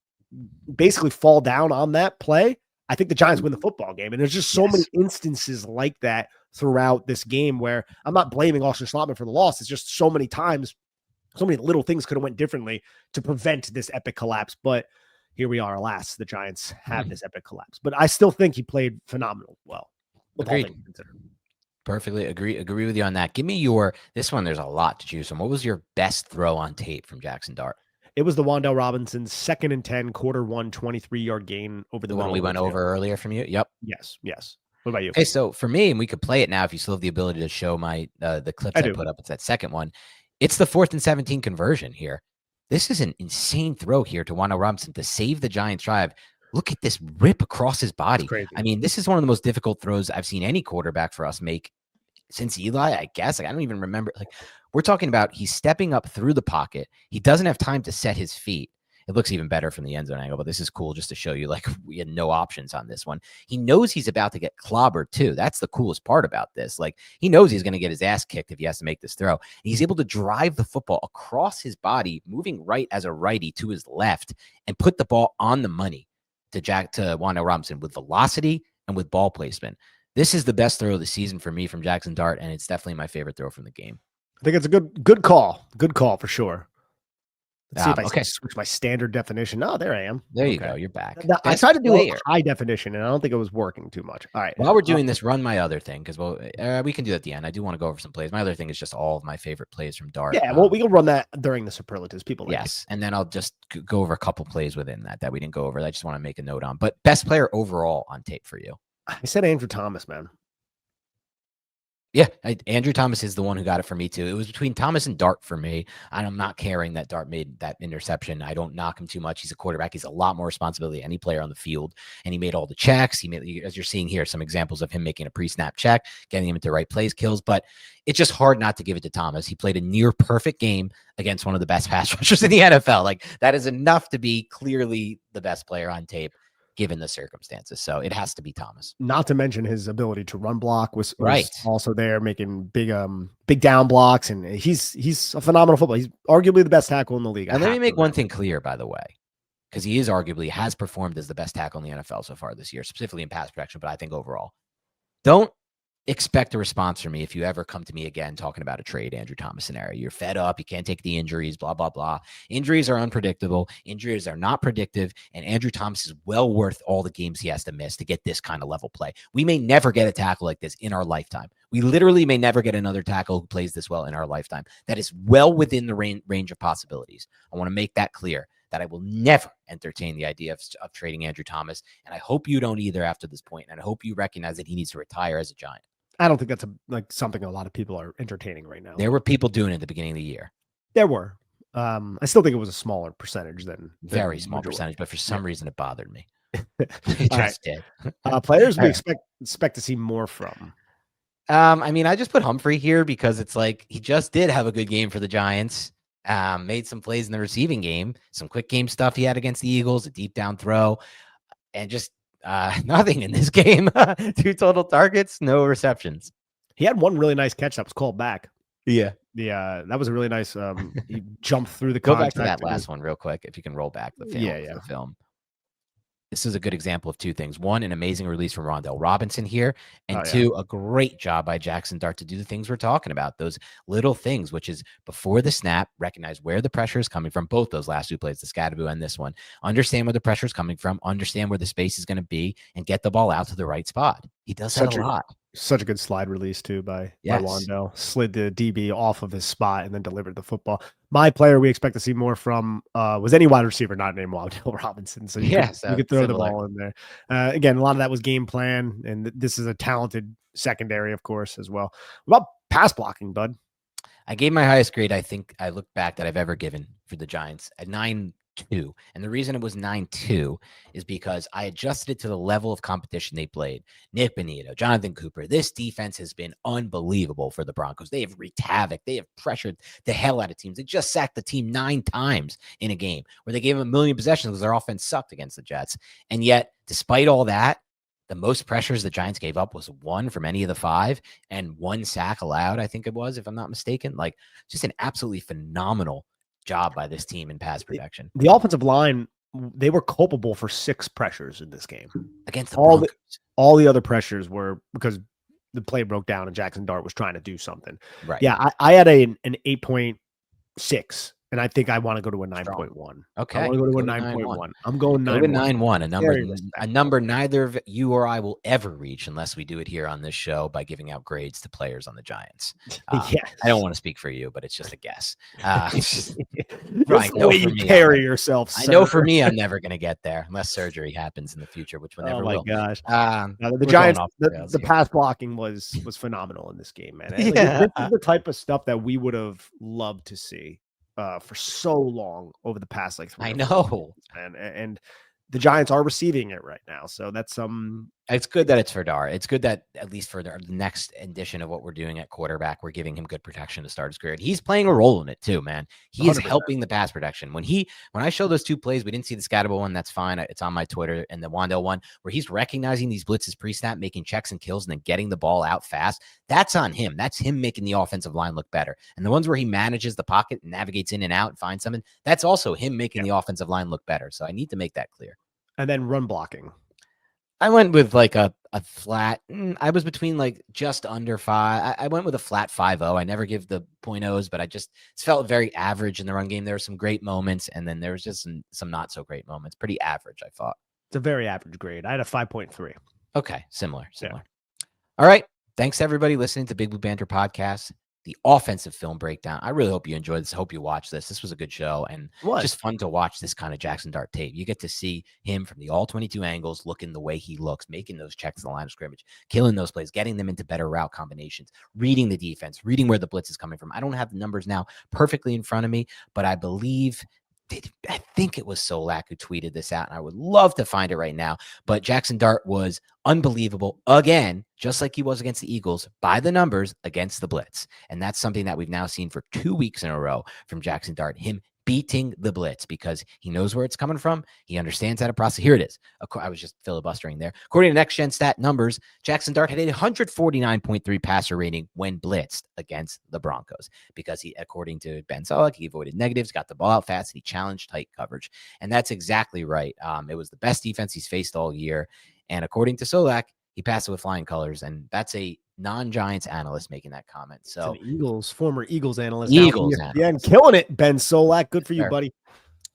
[SPEAKER 1] basically fall down on that play, I think the Giants win the football game. And there's just so many instances like that throughout this game where I'm not blaming Austin Schlottman for the loss. It's just so many times, so many little things could have went differently to prevent this epic collapse. But here we are. Alas, the Giants have this epic collapse. But I still think he played phenomenal well.
[SPEAKER 2] Agreed. Perfectly agree with you on that. Give me this one. There's a lot to choose from. What was your best throw on tape from Jaxson Dart?
[SPEAKER 1] It was the Wan'Dale Robinson 2nd and 10, quarter 1, 23-yard gain over the
[SPEAKER 2] one we went over earlier from you. Yep.
[SPEAKER 1] Yes. What about you?
[SPEAKER 2] Okay, so for me, and we could play it now if you still have the ability to show my the clips I put up. It's that second one. It's the 4th and 17 conversion here. This is an insane throw here to Wan'Dale Robinson to save the Giants drive. Look at this rip across his body. I mean, this is one of the most difficult throws I've seen any quarterback for us make since Eli, I guess. I don't even remember. We're talking about he's stepping up through the pocket. He doesn't have time to set his feet. It looks even better from the end zone angle, but this is cool just to show you, we had no options on this one. He knows he's about to get clobbered too. That's the coolest part about this. He knows he's going to get his ass kicked if he has to make this throw. And he's able to drive the football across his body, moving right as a righty to his left, and put the ball on the money to Wan'Dale Robinson with velocity and with ball placement. This is the best throw of the season for me from Jaxson Dart, and it's definitely my favorite throw from the game.
[SPEAKER 1] I think it's a good call. Good call for sure. Let's see if I switch my standard definition. Oh, there I am.
[SPEAKER 2] There you go. You're back.
[SPEAKER 1] Now, I tried to do a high definition, and I don't think it was working too much. All right.
[SPEAKER 2] While we're doing this, run my other thing, because we can do it at the end. I do want to go over some plays. My other thing is just all of my favorite plays from Dart.
[SPEAKER 1] Yeah, well, we can run that during the superlatives.
[SPEAKER 2] And then I'll just go over a couple plays within that we didn't go over. I just want to make a note on. But best player overall on tape for you?
[SPEAKER 1] I said Andrew Thomas, man.
[SPEAKER 2] Yeah, Andrew Thomas is the one who got it for me too. It was between Thomas and Dart for me. And I'm not caring that Dart made that interception. I don't knock him too much. He's a quarterback. He's a lot more responsibility than any player on the field. And he made all the checks. He made, as you're seeing here, some examples of him making a pre-snap check, getting him into the right plays, kills. But it's just hard not to give it to Thomas. He played a near perfect game against one of the best pass rushers in the NFL. Like, that is enough to be clearly the best player on tape, given the circumstances. So it has to be Thomas.
[SPEAKER 1] Not to mention his ability to run block was
[SPEAKER 2] Right.
[SPEAKER 1] also there, making big down blocks, and he's a phenomenal football. He's arguably the best tackle in the league.
[SPEAKER 2] And let me make one thing clear, by the way, because he is arguably has performed as the best tackle in the NFL so far this year, specifically in pass protection, but I think overall. Don't expect a response from me if you ever come to me again talking about a trade Andrew Thomas scenario. You're fed up. You can't take the injuries, blah, blah, blah. Injuries are unpredictable. Injuries are not predictive. And Andrew Thomas is well worth all the games he has to miss to get this kind of level play. We may never get a tackle like this in our lifetime. We literally may never get another tackle who plays this well in our lifetime. That is well within the range of possibilities. I want to make that clear, that I will never entertain the idea of trading Andrew Thomas. And I hope you don't either after this point. And I hope you recognize that he needs to retire as a Giant.
[SPEAKER 1] I don't think that's something a lot of people are entertaining right now.
[SPEAKER 2] There were people doing it at the beginning of the year.
[SPEAKER 1] There were. I still think it was a smaller percentage than
[SPEAKER 2] very small percentage, but for some reason it bothered me.
[SPEAKER 1] It just did. Players we expect to see more from.
[SPEAKER 2] I mean, I just put Humphrey here because it's like he just did have a good game for the Giants. Made some plays in the receiving game, some quick game stuff he had against the Eagles, a deep down throw, and just nothing in this game. 2 total targets, no receptions.
[SPEAKER 1] He had one really nice catch that was called back.
[SPEAKER 2] Yeah.
[SPEAKER 1] That was a really nice. He jumped through the
[SPEAKER 2] Go back to that last one real quick if you can roll back the film. The film. This is a good example of 2 things. 1, an amazing release from Rondell Robinson here. And 2, a great job by Jaxson Dart to do the things we're talking about. Those little things, which is before the snap, recognize where the pressure is coming from. Both those last 2 plays, the Scadaboo and this one. Understand where the pressure is coming from. Understand where the space is going to be and get the ball out to the right spot. He does that a lot.
[SPEAKER 1] Such a good slide release too by Rondell. Slid the DB off of his spot and then delivered the football. My player we expect to see more from was any wide receiver not named Rondell Robinson. So you could throw the ball in there. Again, a lot of that was game plan, and this is a talented secondary, of course, as well. What about pass blocking, bud?
[SPEAKER 2] I gave my highest grade, I think I look back, that I've ever given for the Giants at 9.2. And the reason it was 9.2 is because I adjusted it to the level of competition they played. Nick Bonito, Jonathan Cooper. This defense has been unbelievable for the Broncos. They have wreaked havoc. They have pressured the hell out of teams. They just sacked the team 9 times in a game where they gave them 1 million possessions because their offense sucked against the Jets. And yet, despite all that, the most pressures the Giants gave up was 1 from any of the 5 and 1 sack allowed, I think it was, if I'm not mistaken. Like, just an absolutely phenomenal job by this team in pass protection.
[SPEAKER 1] The offensive line, they were culpable for 6 pressures in this game
[SPEAKER 2] against the Broncos.
[SPEAKER 1] All the other pressures were because the play broke down and Jaxson Dart was trying to do something.
[SPEAKER 2] Right.
[SPEAKER 1] Yeah, I had an 8.6, and I think I want to go to a 9.1.
[SPEAKER 2] Okay.
[SPEAKER 1] I want to go to a 9.1. I'm going
[SPEAKER 2] 9.1, a number neither of you or I will ever reach unless we do it here on this show by giving out grades to players on the Giants. I don't want to speak for you, but it's just a guess.
[SPEAKER 1] That's the way you carry yourself, sir.
[SPEAKER 2] I know for me, I'm never going to get there unless surgery happens in the future, which will never will.
[SPEAKER 1] Oh, my gosh. The Giants, the pass blocking was phenomenal in this game, man. Like, this is the type of stuff that we would have loved to see for so long over the past 3
[SPEAKER 2] I know,
[SPEAKER 1] man, and the Giants are receiving it right now, so that's
[SPEAKER 2] it's good that it's for Dart. It's good that at least for the next edition of what we're doing at quarterback, we're giving him good protection to start his career. He's playing a role in it too, man. He 100%. Is helping the pass protection. When I show those 2 plays, we didn't see the Scadaboo one. That's fine. It's on my Twitter, and the Wandale one where he's recognizing these blitzes pre-snap, making checks and kills, and then getting the ball out fast. That's on him. That's him making the offensive line look better. And the ones where he manages the pocket and navigates in and out and finds something, that's also him making the offensive line look better. So I need to make that clear.
[SPEAKER 1] And then run blocking.
[SPEAKER 2] I went with like a flat. I was between like just under 5. I went with a flat 5.0. I never give the 0.0s, but it felt very average in the run game. There were some great moments, and then there was just some not so great moments. Pretty average, I thought.
[SPEAKER 1] It's a very average grade. I had a 5.3.
[SPEAKER 2] Okay, similar. All right. Thanks to everybody listening to Big Blue Banter Podcast. the offensive film breakdown. I really hope you enjoyed this. I hope you watched this. This was a good show and just fun to watch this kind of Jaxson Dart tape. You get to see him from the all 22 angles, looking the way he looks, making those checks in the line of scrimmage, killing those plays, getting them into better route combinations, reading the defense, reading where the blitz is coming from. I don't have the numbers now perfectly in front of me, but I think it was Solak who tweeted this out, and I would love to find it right now. But Jaxson Dart was unbelievable again, just like he was against the Eagles, by the numbers against the blitz. And that's something that we've now seen for 2 weeks in a row from Jaxson Dart, him beating the blitz because he knows where it's coming from. He understands how to process. Here it is. I was just filibustering there. According to Next Gen Stat numbers, Jaxson Dart had a 149.3 passer rating when blitzed against the Broncos because he, according to Ben Solak, he avoided negatives, got the ball out fast, and he challenged tight coverage. And that's exactly right. It was the best defense he's faced all year. And according to Solak, he passed it with flying colors. And that's a non-Giants analyst making that comment. So
[SPEAKER 1] former Eagles analyst.
[SPEAKER 2] Yeah,
[SPEAKER 1] killing it, Ben Solak. Good for you, buddy.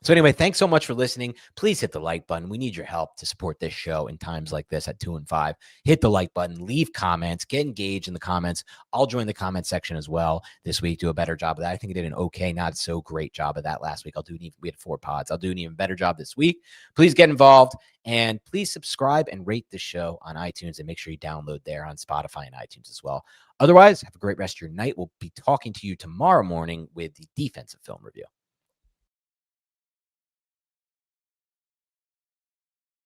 [SPEAKER 2] So anyway, thanks so much for listening. Please hit the like button. We need your help to support this show in times like this at 2 and 5. Hit the like button, leave comments, get engaged in the comments. I'll join the comment section as well this week, do a better job of that. I think I did an okay, not so great job of that last week. We had 4 pods. I'll do an even better job this week. Please get involved and please subscribe and rate the show on iTunes and make sure you download there on Spotify and iTunes as well. Otherwise, have a great rest of your night. We'll be talking to you tomorrow morning with the defensive film review.